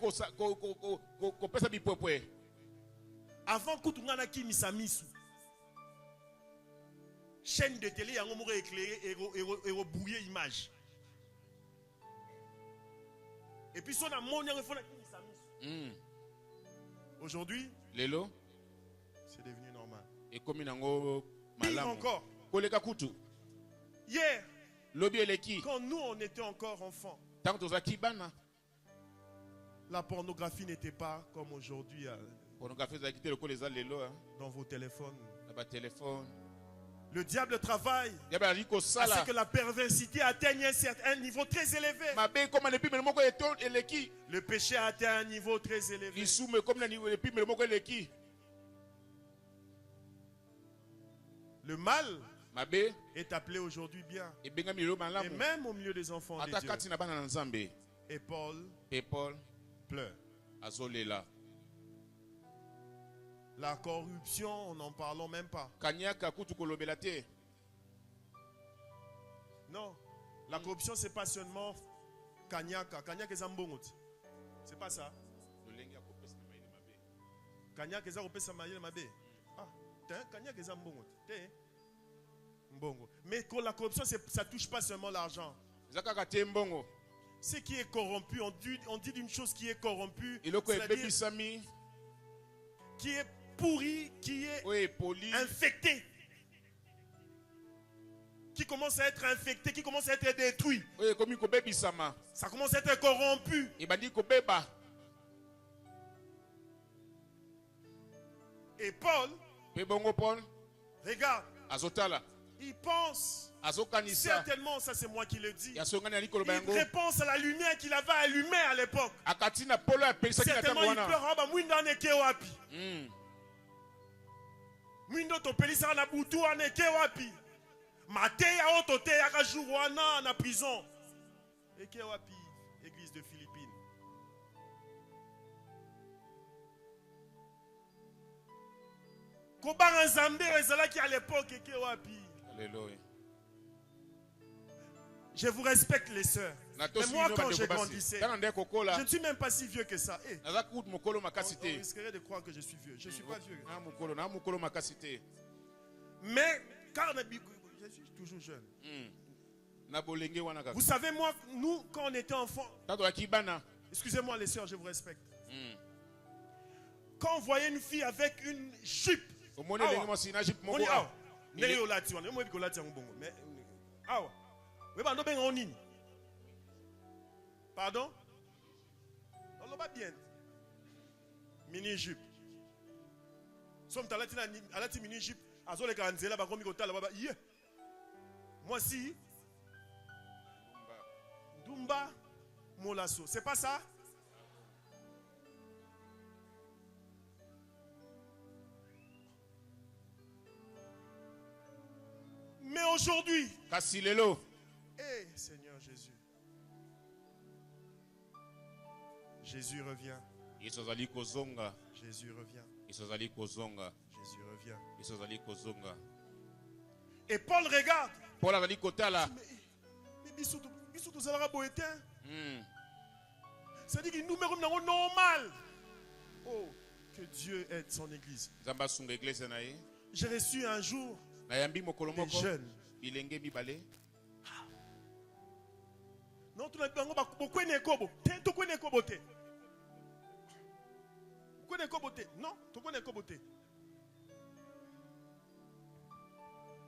kopesa bipwepwe. Avant que tout le monde kimisa misu, chaîne de télé yango moko éclairé et rebrouiller image. Et puis son amour yango fona kimisa misu. Aujourd'hui, Lelo c'est devenu normal. ekomi nango Pire malamu. encore, Koleka kutu. hier, Lobi eleki. quand nous on était encore enfants, Tango tozaki bana. la pornographie n'était pas comme aujourd'hui Pornographie ezalaki te lokola eza lelo dans vos téléphones. na batelefone. Le diable travaille Ya bazali à ce kosala. que la perversité atteigne un niveau très élevé. Mabe ekoma na epimelo moko eleki. Le péché a atteint un niveau très élevé. Lisumu ekomi na epimelo moko eleki. Le mal Mabe est appelé aujourd'hui bien. ebengami lelo Et malamu. même au milieu des enfants de Ata Dieu. kati na bana na Nzambe. Et Paul Pe Paul pleure. azolela. La corruption, n'en parlons même pas. Kanyaka kutu kolobela te. Non. La corruption, c'est pas seulement Kanyaka. Kanyaka est Zambongot. C'est pas ça. Lolenge ya kopesa na maile mabe. Kanyaka est Opesa Mayele Mabe. Ah, Kanyaka est Zambongot. Mbongo. Mais la corruption, ça touche pas seulement l'argent. Ezaka te mbongo. Ce qui est corrompu, on dit d'une chose qui est corrompue, Eloko c'est-à-dire ebebisami. qui est pourri, qui est Oye poli. infecté, qui commence à être infecté, qui commence à être détruit. Oye komi kobebisama. Ça commence à être corrompu. Ebandi kobeba. Et Paul, Pe bongo Paul regarde, azotala. il pense, Azokanisa. certainement, ça c'est moi qui le dis, Ya songani ali koloba il yango. repense à la lumière qu'il avait allumée à l'époque. Akati na polo ya pelisaki na Certainement, tango il wana. pleure, ah bah, mwinda neke wapi. Mwindo to pelisa na butu aneke wapi. Mate ya otote ya kajuru wana na prison. Eke wapi, église de Philippines. Kobanga Nzambe ezalaki à l'époque eke wapi. Alléluia. Je vous respecte les sœurs. Mais moi quand je grandissais, Tana nde kokola. je ne suis même pas si vieux que ça. Eh, Naza kutu mokolo on makasi te. risquerait de croire que je suis vieux. Je ne suis pas vieux. Na mokolo makasi te. Mais car je suis toujours jeune. Na bolenge wana kaka. Vous savez, moi, nous, quand on était enfants, Tato akibana. excusez-moi les sœurs, je vous respecte. Quand on voyait une fille avec une jupe, Omone lenge mwasi na jip on moko. dit, ah, ndenge olati wana, moi, ko lati yango bongo. Mais, ah, oui, bah, no benga onini. Pardon? On l'a pas bien. Mini jupe. Somme alati mini jupe. Azole kanzela ba komi kotala baba. Yeah. Moi si. Dumba Molasso. C'est pas ça? Mais aujourd'hui, Kasi lelo. Seigneur Jésus. Jésus revient. Yesu azali kozonga. Jésus revient. Yesu azali kozonga. Jésus revient. Yesu azali kozonga. Et Paul regarde. Paul azali kotala. Mais bisous tous à la boété. C'est-à-dire qu'il nous met comme normal. Oh, que Dieu aide son église. Nzamba sunga église na ye. J'ai reçu un jour Na yambi mokolo des moko. jeunes. Bilenge mibale. Non, tu n'as pas beaucoup de kobo. Tu connais kobo te. Tu connais kobo te. Non, tu connais kobo te.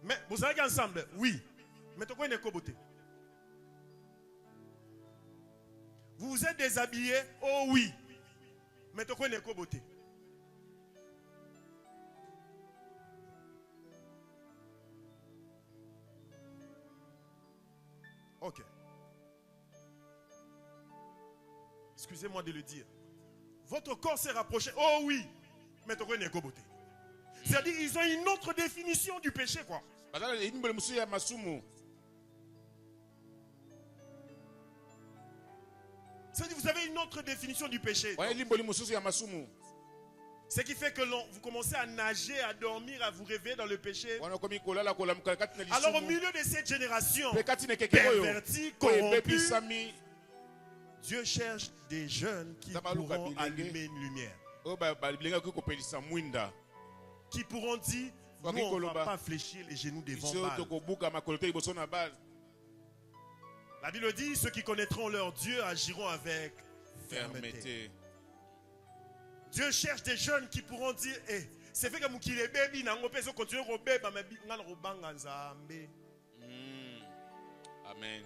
Mais vous allez ensemble, oui. Mais tu connais kobo te. Vous vous êtes déshabillés, oh oui. Mais tu connais quoi beauté? Ok. Excusez-moi de le dire. Votre corps s'est rapproché. Oh oui. Mais tu connais quoi beauté? C'est-à-dire ils ont une autre définition du péché quoi. C'est-à-dire vous avez une autre définition du péché. Ce qui fait que vous commencez à nager, à dormir, à vous réveiller dans le péché. Alors au milieu de cette génération pervertie, corrompue, Dieu cherche des jeunes qui pourront allumer une lumière. Qui pourront dire, nous on ne va pas fléchir les genoux devant Baal. La Bible dit, ceux qui connaîtront leur Dieu agiront avec fermeté. Dieu cherche des jeunes qui pourront dire, c'est fait que vous qui les bébés, vous pouvez continuer à bébé, Amen.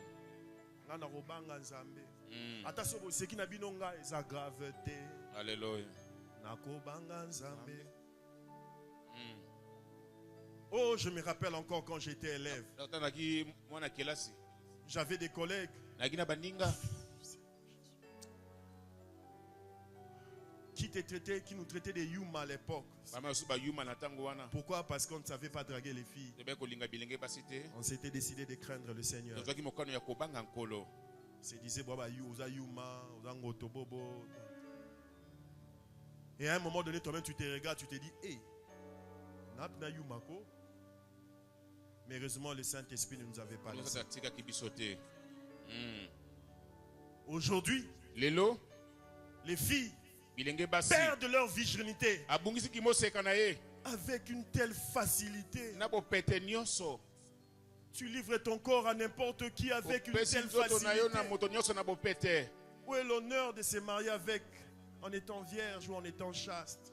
Attention, ce qui n'a pas de gravité. Alléluia. Oh, je me rappelle encore quand j'étais élève. J'avais des collègues qui nous traitaient des Yuma à l'époque. Pourquoi? Parce qu'on ne savait pas draguer les filles. On s'était décidé de craindre le Seigneur. C'est disait Yuma, Bobo. Et à un moment donné, toi-même tu te regardes, tu te dis, Napna Yumako. Mais heureusement, le Saint-Esprit ne nous avait pas laissé. Aujourd'hui, les filles perdent leur virginité avec une telle facilité. Tu livres ton corps à n'importe qui avec une telle facilité. Où est l'honneur de se marier avec en étant vierge ou en étant chaste?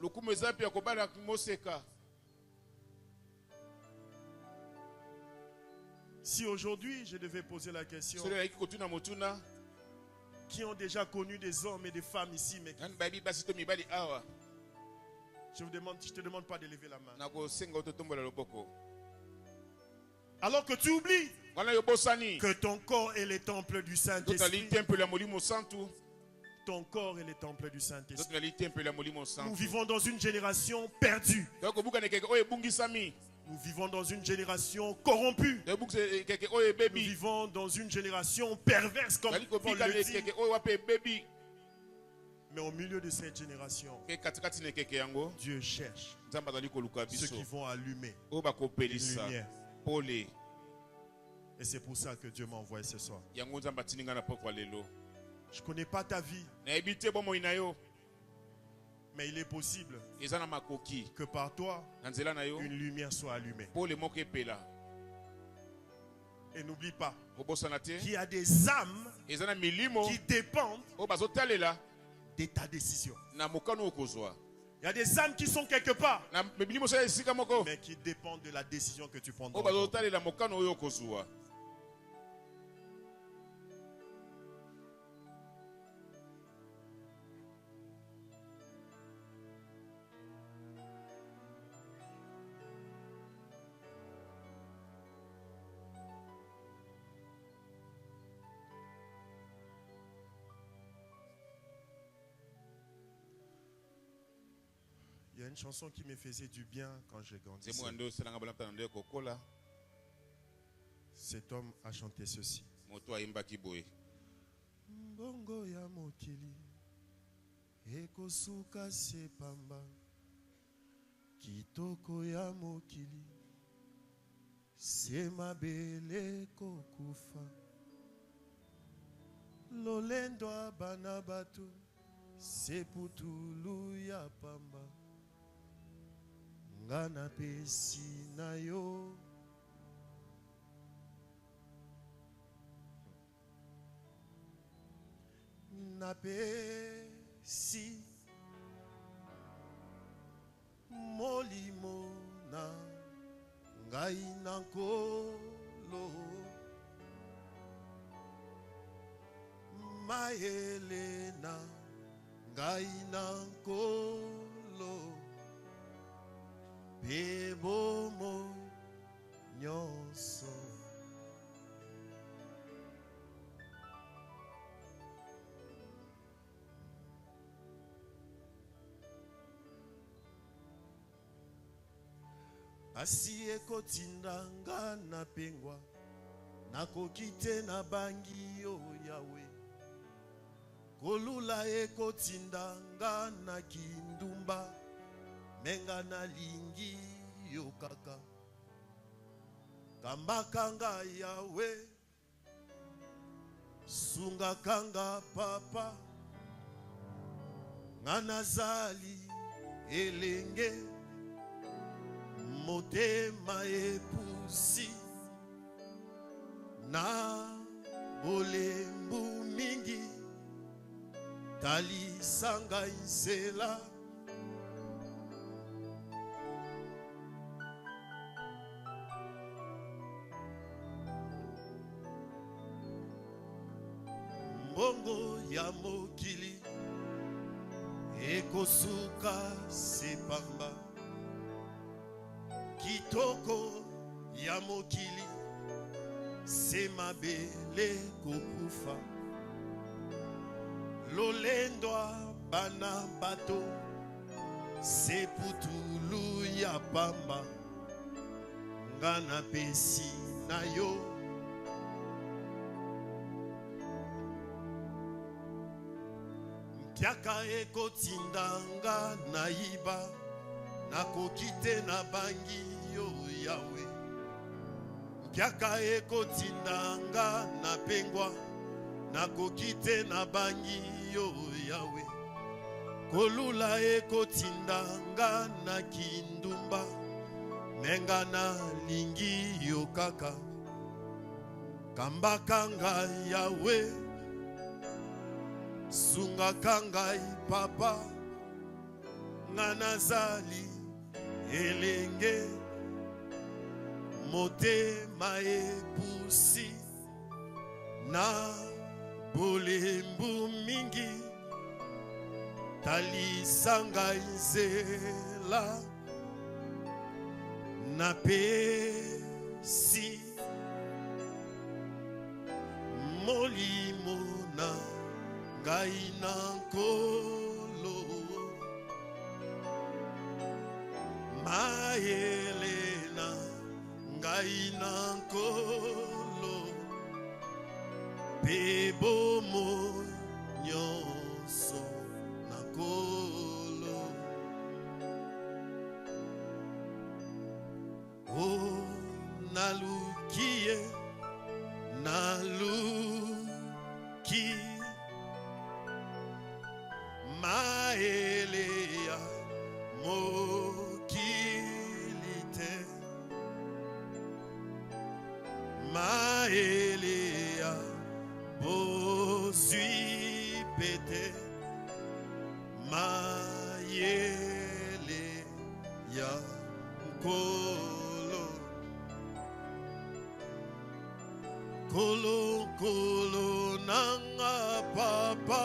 Si aujourd'hui je devais poser la question, qui ont déjà connu des hommes et des femmes ici, mais je te demande pas de lever la main. Alors que tu oublies que ton corps est le temple du Saint-Esprit. Ton corps est le temple du Saint-Esprit. Nous vivons dans une génération perdue. Nous vivons dans une génération corrompue. Nous vivons dans une génération perverse, comme Paul le dit. Mais au milieu de cette génération, Dieu cherche ceux qui vont allumer une lumière. Et c'est pour ça que Dieu m'a envoyé ce soir. Je ne connais pas ta vie, mais il est possible que par toi, une lumière soit allumée. Et n'oublie pas qu'il y a des âmes qui dépendent de ta décision. Il y a des âmes qui sont quelque part, mais qui dépendent de la décision que tu prendras. Il y a une chanson qui me faisait du bien quand j'ai grandi. Cet homme a chanté ceci. Mbongo ya mokili ekosuka sepamba kitoko ya mokili semabele kokufa lolendo abana bato seputulu ya pamba ngana pesi na yo. Napesi molimo na ngai na nkolo mayele na ngai na nkolo mpe bomoi nyonso. Pasi ekotinda nga na pengwa, nakoki te na bangi yo Yawe. Kolula ekotinda nga na kindumba, menga nalingi yo kaka. Kambaka nga Yawe, sungaka nga papa, nga nazali elenge, motema epusi na bolembu mingi, talisanga nzela. Mbongo ya mokili ekosuka sepamba, kitoko ya mokili se mabele kokufa. Lolendwa bana bato se putulu ya pamba, nga na pesi na yo. Mpiaka ekotinda nga naiba, nakoki te na bangi yo Yawe. Mpiaka ekotinda nga na pengwa, nakoki te na bangi yo Yawe. Kolula ekotinda nga na kindumba, menga nalingi yo kaka. Kambaka nga Yawe, sungaka ngai papa, nga nazali elenge, motema epusi na bolembu mingi, talisanga nzela. Napesi molimo na ngai na nkolo, mayele na ngai na nkolo, pe bomoi nyonso na nkolo. Oh, naluki ye, naluki maele ya mokili te, maele ya bozwi pete, mayele ya nkolo. Kolo kolo nanga papa,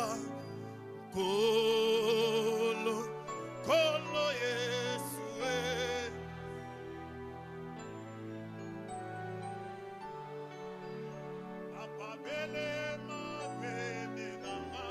kolo kolo Yesu apabele mapende nanga.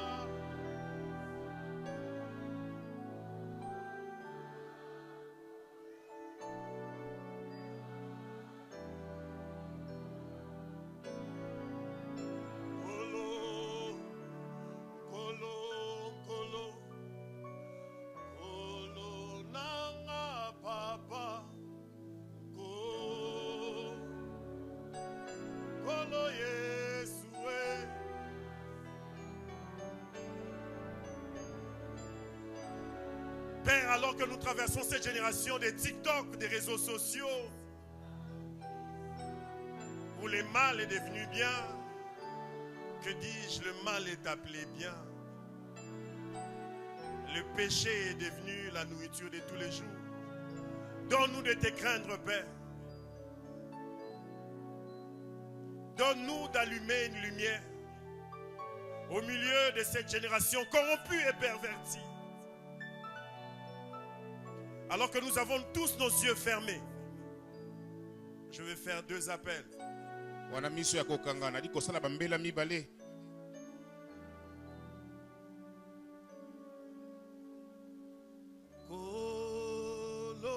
Père, alors que nous traversons cette génération des TikTok, des réseaux sociaux, où le mal est devenu bien, que dis-je, le mal est appelé bien. Le péché est devenu la nourriture de tous les jours. Donne-nous de te craindre, Père. Donne-nous d'allumer une lumière au milieu de cette génération corrompue et pervertie. Alors que nous avons tous nos yeux fermés, je vais faire 2 appels. wana miso ya kokanga nali kosala bambela mibale. Kolo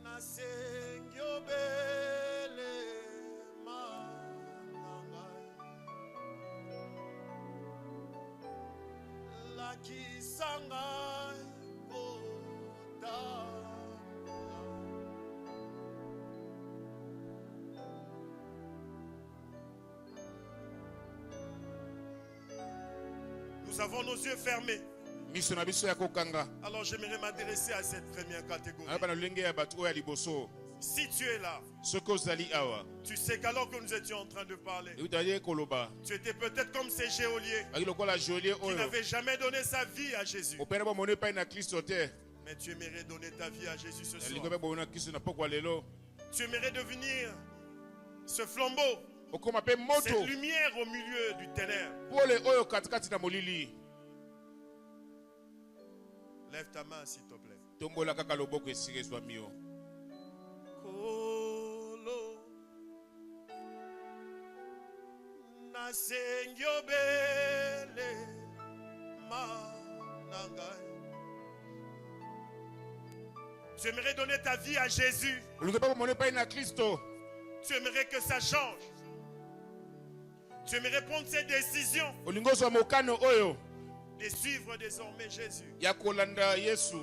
nasengiobele manangai lakisangai kota. Nous avons nos yeux fermés. Miso na biso ya kokanga. Alors j'aimerais m'intéresser à cette première catégorie. Aba na lenge ya bato ya liboso. Si tu es là, Soko zali awa. tu sais qu'alors que nous étions en train de parler, Eutaye koloba. tu étais peut-être comme ces geôliers Aki lokola jolie qui oyo. n'avaient jamais donné sa vie à Jésus. Opena ba mone pa na Kristo te. Mais tu aimerais donner ta vie à Jésus ce Lingo soir. ba bona Kristo na pokwa lelo. Tu aimerais devenir ce flambeau, Okoma pe moto. cette lumière au milieu du ténèbre. Pole oyo katikati na molili. Lève ta main s'il te plaît. Tombola kaka loboko esika ezwa mio. Kolo nasengiobele manangai. Tu aimerais donner ta vie à Jésus. Olingo pa mone pa na Kristo. Tu aimerais que ça change. Tu aimerais prendre ces décisions Olingo so mokano oyo. de suivre désormais Jésus. Ya kolanda Yesu.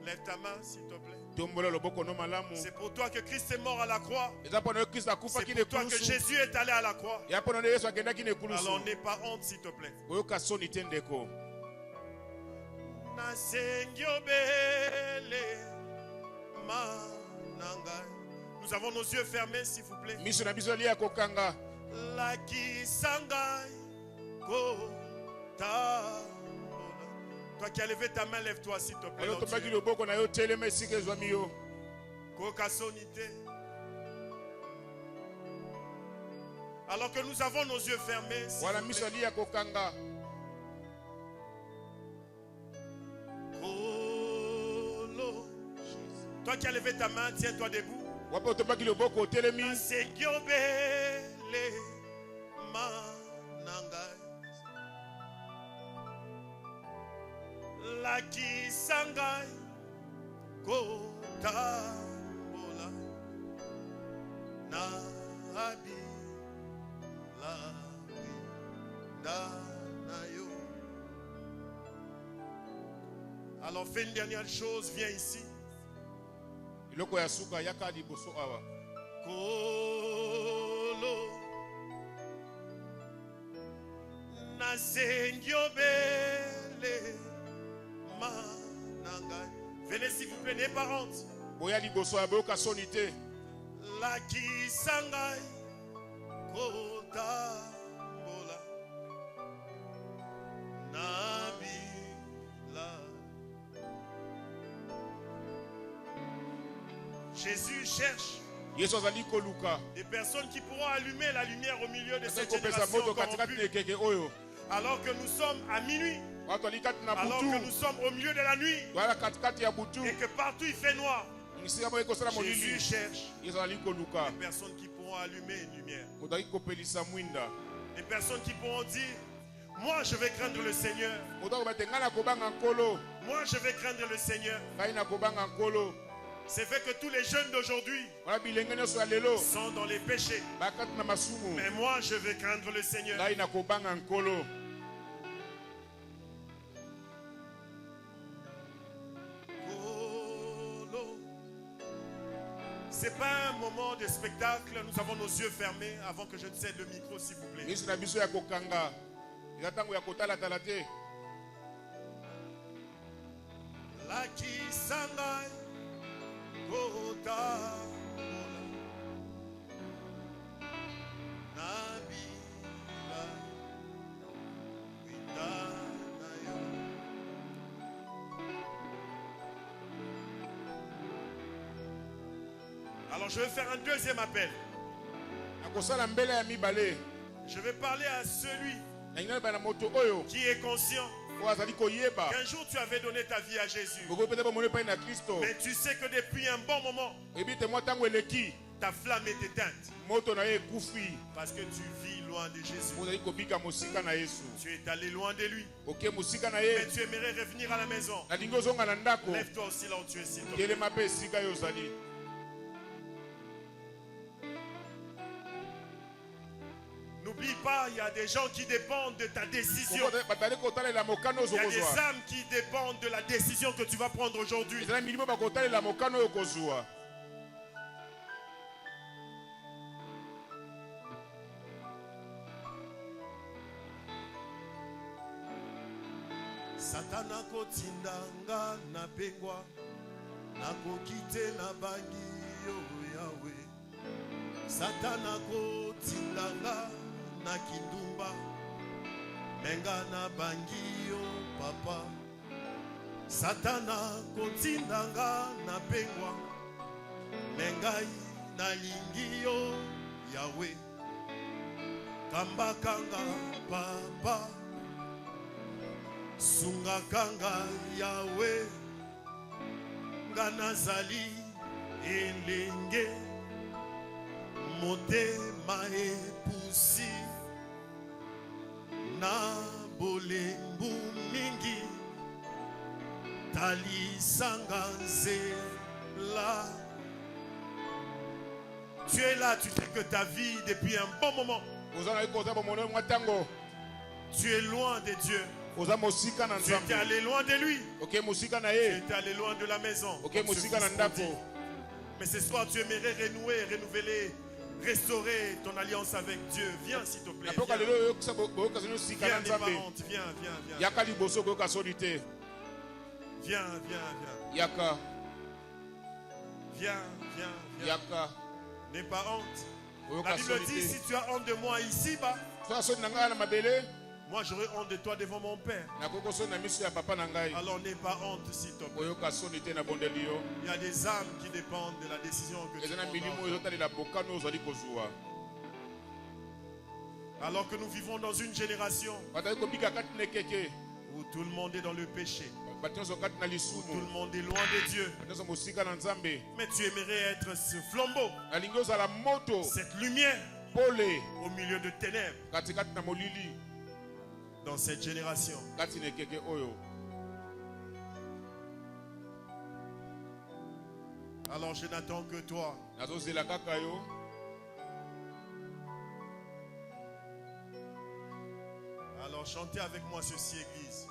Lève ta main s'il te plaît. Tombola loboko no malamu. C'est pour toi que Christ est mort à la croix. Eza pona Kristo akufa C'est ki pour toi que nekulusu. Jésus est allé à la croix. Ya pona Yesu akenda ki nekulusu. Alors n'aie pas honte s'il te plaît. Oyoka soni te ndeko. Nasengiobele manangai. Nous avons nos yeux fermés s'il vous plaît. Miso na biso lia kokanga. Lakisangai kota. Toi qui as levé ta main, lève-toi s'il te plaît. Oyo tombaki loboko na yo telema esika ezwa mio. Kokasonité. Alors que nous avons nos yeux fermés, s'il Wana vous miso plaît. lia kokanga. Kolo. Toi qui as levé ta main, tiens-toi debout. Wapo tombaki loboko telemi. Nasengiobele manangai. Lakisangai kotambola na abila danayo. Alors fais une dernière chose, viens ici. Iloko ya suka yaka liboso awa. Kolo nasengiobele manangai. Venez s'il vous plaît, n'ayez pas honte. Boya liboso ya boyoka soni te. Lakisangai kotambola nabila. Jésus cherche Yesu azali koluka. des personnes qui pourront allumer la lumière au milieu de cette Kopesa génération moto katikati na corrompue. ekeke oyo. Alors que nous sommes à minuit, Watu alikati na alors que butu. nous sommes au milieu de la nuit Wala katikati ya butu. et que partout il fait noir, Nisika mo ekosala Jésus molili. cherche Yesu azali koluka. des personnes qui pourront allumer une lumière. Otaki kopelisa mwinda. Des personnes qui pourront dire, moi je vais craindre le Seigneur. Otako bate ngana kobanga nkolo. Moi je vais craindre le Seigneur. Ngai na kobanga nkolo. C'est vrai que tous les jeunes d'aujourd'hui Wana bilenge nyonso ya lelo. sont dans les péchés. Bakati na masumu. Mais moi je vais craindre le Seigneur. Ngai na kobanga nkolo. C'est pas un moment de spectacle. Nous avons nos yeux fermés avant que je ne cède le micro, s'il vous plaît. Miso na biso ya kokanga. Eza tango ya kotala-tala te. Lakisangai kotambola nabila windanayo. Alors je vais faire un deuxième appel. Je vais parler à celui Oyo. qui est conscient Qu'un qu'un jour tu avais donné ta vie à Jésus. Mais tu sais que depuis un bon moment, ta flamme est éteinte. Parce que tu vis loin de Jésus. Tu es allé loin de lui. Mais tu aimerais revenir à la maison. Lève-toi aussi là où tu es, s'il te plaît. N'oublie pas, il y a des gens qui dépendent de ta décision. Il y a des âmes qui dépendent de la décision que tu vas prendre aujourd'hui. Satana kotindanga na pengwa nakokite na bangi yo Yahweh. Satana kotindanga na kindumba menga na bangi yo papa. Satana kotindanga na pengwa mengai na lingi yo Yahweh. Kambakanga papa sungakanga Yahweh. Ganazali elenge motema epusi na bolembu mingi talisanga nzela. Tu es là, tu sais que ta vie depuis un bon moment, tu es loin de Dieu. Tu étais allé loin de lui. Tu étais allé loin de la maison. Mais ce soir, tu aimerais renouer, renouveler, restaurer ton alliance avec Dieu. Viens, s'il te plaît. Viens, n'aie pas honte. Viens. Viens. N'aie pas honte. La Bible dit, si tu as honte de moi ici-bas, moi j'aurai honte de toi devant mon Père. Alors n'aie pas honte, s'il te plaît. Il y a des âmes qui dépendent de la décision que tu prends. Alors que nous vivons dans une génération où tout le monde est dans le péché, où tout le monde est loin de Dieu. Mais tu aimerais être ce flambeau, cette lumière au milieu de ténèbres dans cette génération. Alors je n'attends que toi. Alors chantez avec moi ceci, Église.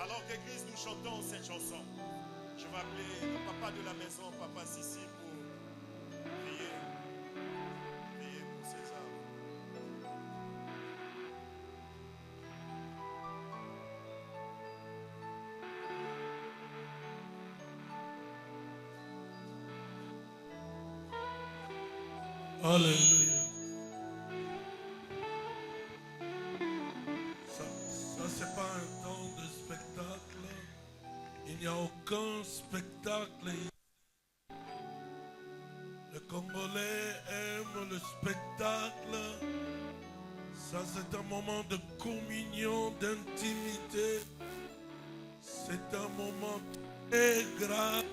Alors qu'Église, nous chantons cette chanson. Je vais appeler le papa de la maison, Papa Sissi, pour prier pour ces âmes. Alléluia. Ça c'est pas un temps de spectacle. Il n'y a aucun spectacle. Le Congolais aime le spectacle. Ça c'est un moment de communion, d'intimité. C'est un moment très grave.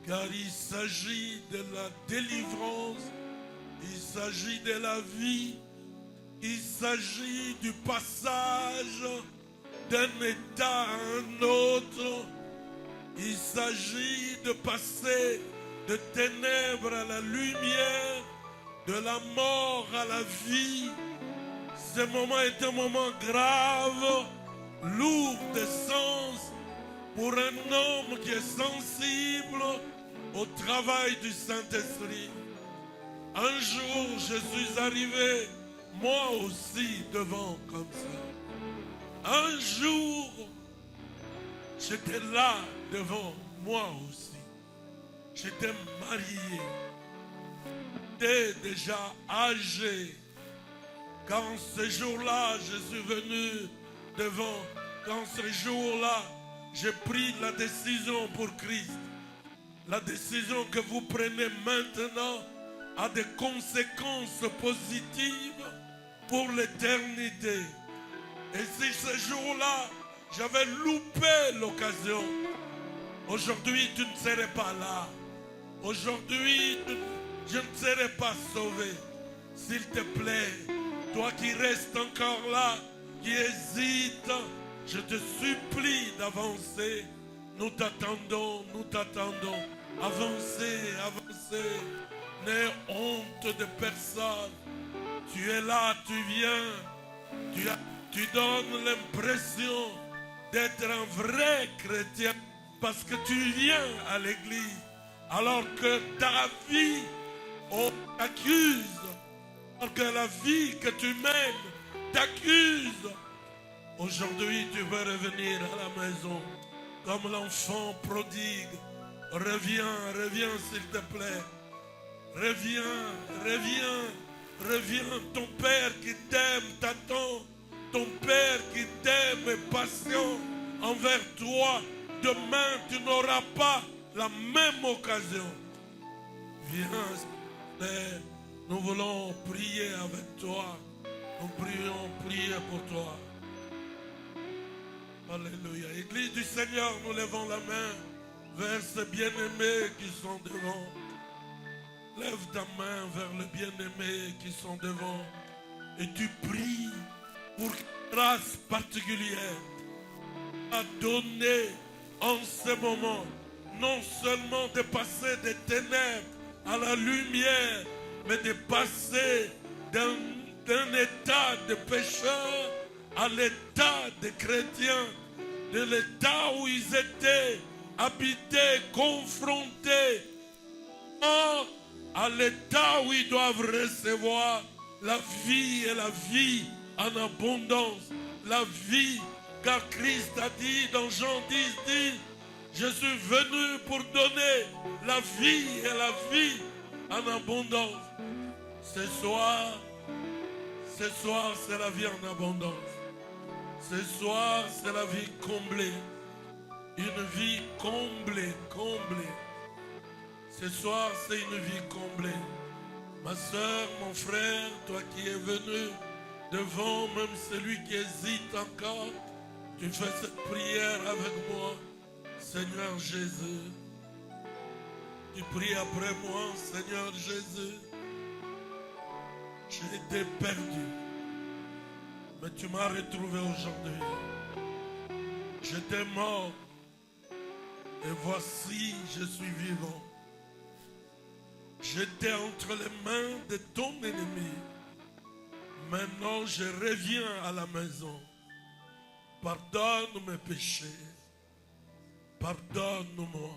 Car il s'agit de la délivrance, il s'agit de la vie, il s'agit du passage d'un état à un autre, il s'agit de passer de ténèbres à la lumière, de la mort à la vie. Ce moment est un moment grave, lourd de sens pour un homme qui est sensible au travail du Saint-Esprit. Un jour, je suis arrivé, moi aussi, devant comme ça. Un jour, J'étais là devant moi aussi. J'étais marié. J'étais déjà âgé. Quand ce jour-là, je suis venu devant, quand ce jour-là, j'ai pris la décision pour Christ. La décision que vous prenez maintenant a des conséquences positives pour l'éternité. Et si ce jour-là, j'avais loupé l'occasion, aujourd'hui tu ne serais pas là. Aujourd'hui, je ne serai pas sauvé. S'il te plaît, toi qui restes encore là, qui hésites, je te supplie d'avancer. Nous t'attendons, nous t'attendons. Avancez, avancez. N'aie honte de personne. Tu es là, tu viens. Tu donnes l'impression d'être un vrai chrétien parce que tu viens à l'église. Alors que ta vie, on t'accuse. Alors que la vie que tu mènes t'accuse. Aujourd'hui, tu veux revenir à la maison comme l'enfant prodigue. Reviens, reviens s'il te plaît. Reviens, reviens, reviens. Ton Père qui t'aime t'attend. Ton Père qui t'aime est patient envers toi. Demain, tu n'auras pas la même occasion. Viens, s'il te plaît. Nous voulons prier avec toi. Nous prier pour toi. Alléluia. Église du Seigneur, nous levons la main vers ces bien-aimés qui sont devant. Lève ta main vers les bien-aimés qui sont devant. Et tu pries pour une grâce particulière à donner en ce moment. Non seulement de passer des ténèbres à la lumière, mais de passer d'un état de pécheur à l'état de chrétien, de l'état où ils étaient habités, confrontés, à l'état où ils doivent recevoir la vie et la vie en abondance. La vie, car Christ a dit dans Jean 10, je suis venu pour donner la vie et la vie en abondance. Ce soir, c'est la vie en abondance. Ce soir, c'est la vie comblée. Une vie comblée, comblée. Ce soir, c'est une vie comblée. Ma soeur, mon frère, toi qui es venu devant, même celui qui hésite encore, tu fais cette prière avec moi. Seigneur Jésus, tu pries après moi, Seigneur Jésus. J'ai été perdu, mais tu m'as retrouvé aujourd'hui. J'étais mort, et voici, je suis vivant. J'étais entre les mains de ton ennemi. Maintenant, je reviens à la maison. Pardonne mes péchés. Pardonne-moi.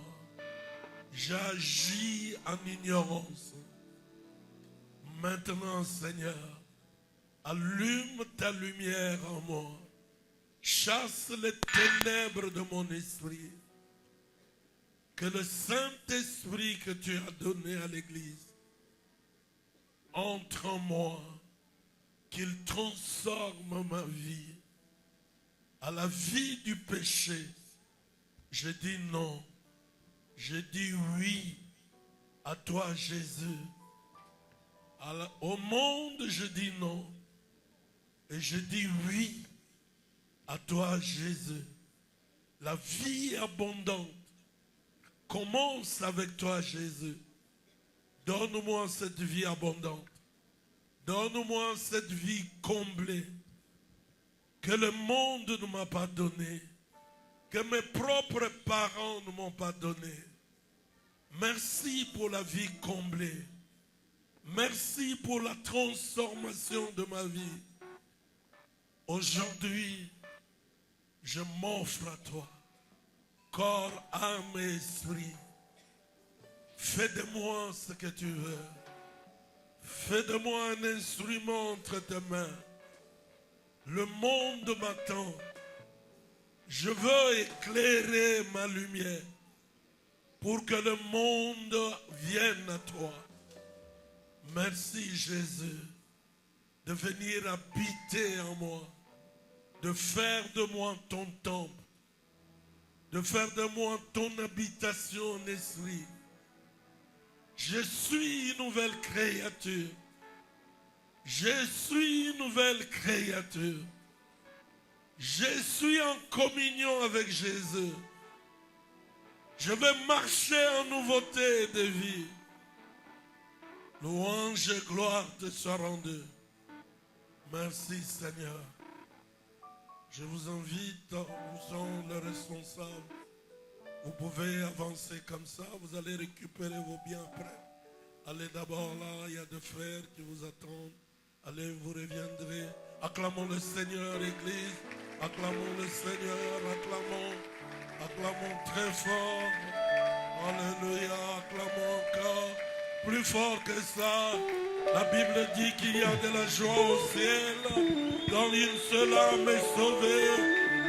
J'agis en ignorance. Maintenant, Seigneur, allume ta lumière en moi. Chasse les ténèbres de mon esprit. Que le Saint-Esprit que tu as donné à l'Église entre en moi. Qu'il transforme ma vie. À la vie du péché, je dis non. Je dis oui à toi, Jésus. Au monde, je dis non. Et je dis oui à toi, Jésus. La vie abondante commence avec toi, Jésus. Donne-moi cette vie abondante. Donne-moi cette vie comblée que le monde ne m'a pas donnée, que mes propres parents ne m'ont pas donnée. Merci pour la vie comblée. Merci pour la transformation de ma vie. Aujourd'hui, je m'offre à toi, corps, âme et esprit. Fais de moi ce que tu veux. Fais de moi un instrument entre tes mains. Le monde m'attend. Je veux éclairer ma lumière pour que le monde vienne à toi. Merci Jésus de venir habiter en moi, de faire de moi ton temple, de faire de moi ton habitation en esprit. Je suis une nouvelle créature. Je suis une nouvelle créature. Je suis en communion avec Jésus. Je vais marcher en nouveauté de vie. Louange et gloire te soient rendues. Merci Seigneur. Je vous invite, vous sont les responsables. Vous pouvez avancer comme ça, vous allez récupérer vos biens après. Allez d'abord là, il y a des frères qui vous attendent. Allez, vous reviendrez. Acclamons le Seigneur, Église. Acclamons le Seigneur, acclamons. Acclamons très fort. Alléluia, acclamons encore. Plus fort que ça. La Bible dit qu'il y a de la joie au ciel. Quand une seule âme est sauvée.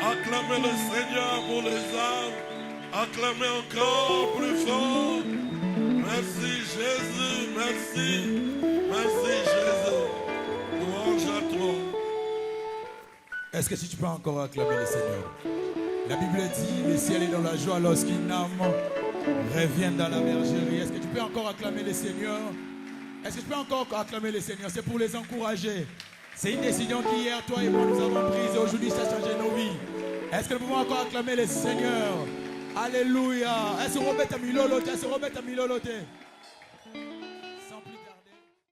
Acclamez le Seigneur pour les âmes. Acclamez encore plus fort. Merci Jésus, merci. Merci Jésus. Louange à toi. Est-ce que si tu peux encore acclamer le Seigneur? La Bible dit, le ciel est dans la joie lorsqu'une âme revient dans la bergerie. Est-ce que tu peux encore acclamer le Seigneur? Est-ce que tu peux encore acclamer le Seigneur? C'est pour les encourager. C'est une décision qu'hier, toi et moi, nous avons prise et aujourd'hui, ça a changé nos vies. Est-ce que nous pouvons encore acclamer le Seigneur? Alléluia. Est-ce que Robert a mis l'oloté? Est-ce que Robert a mis l'oloté?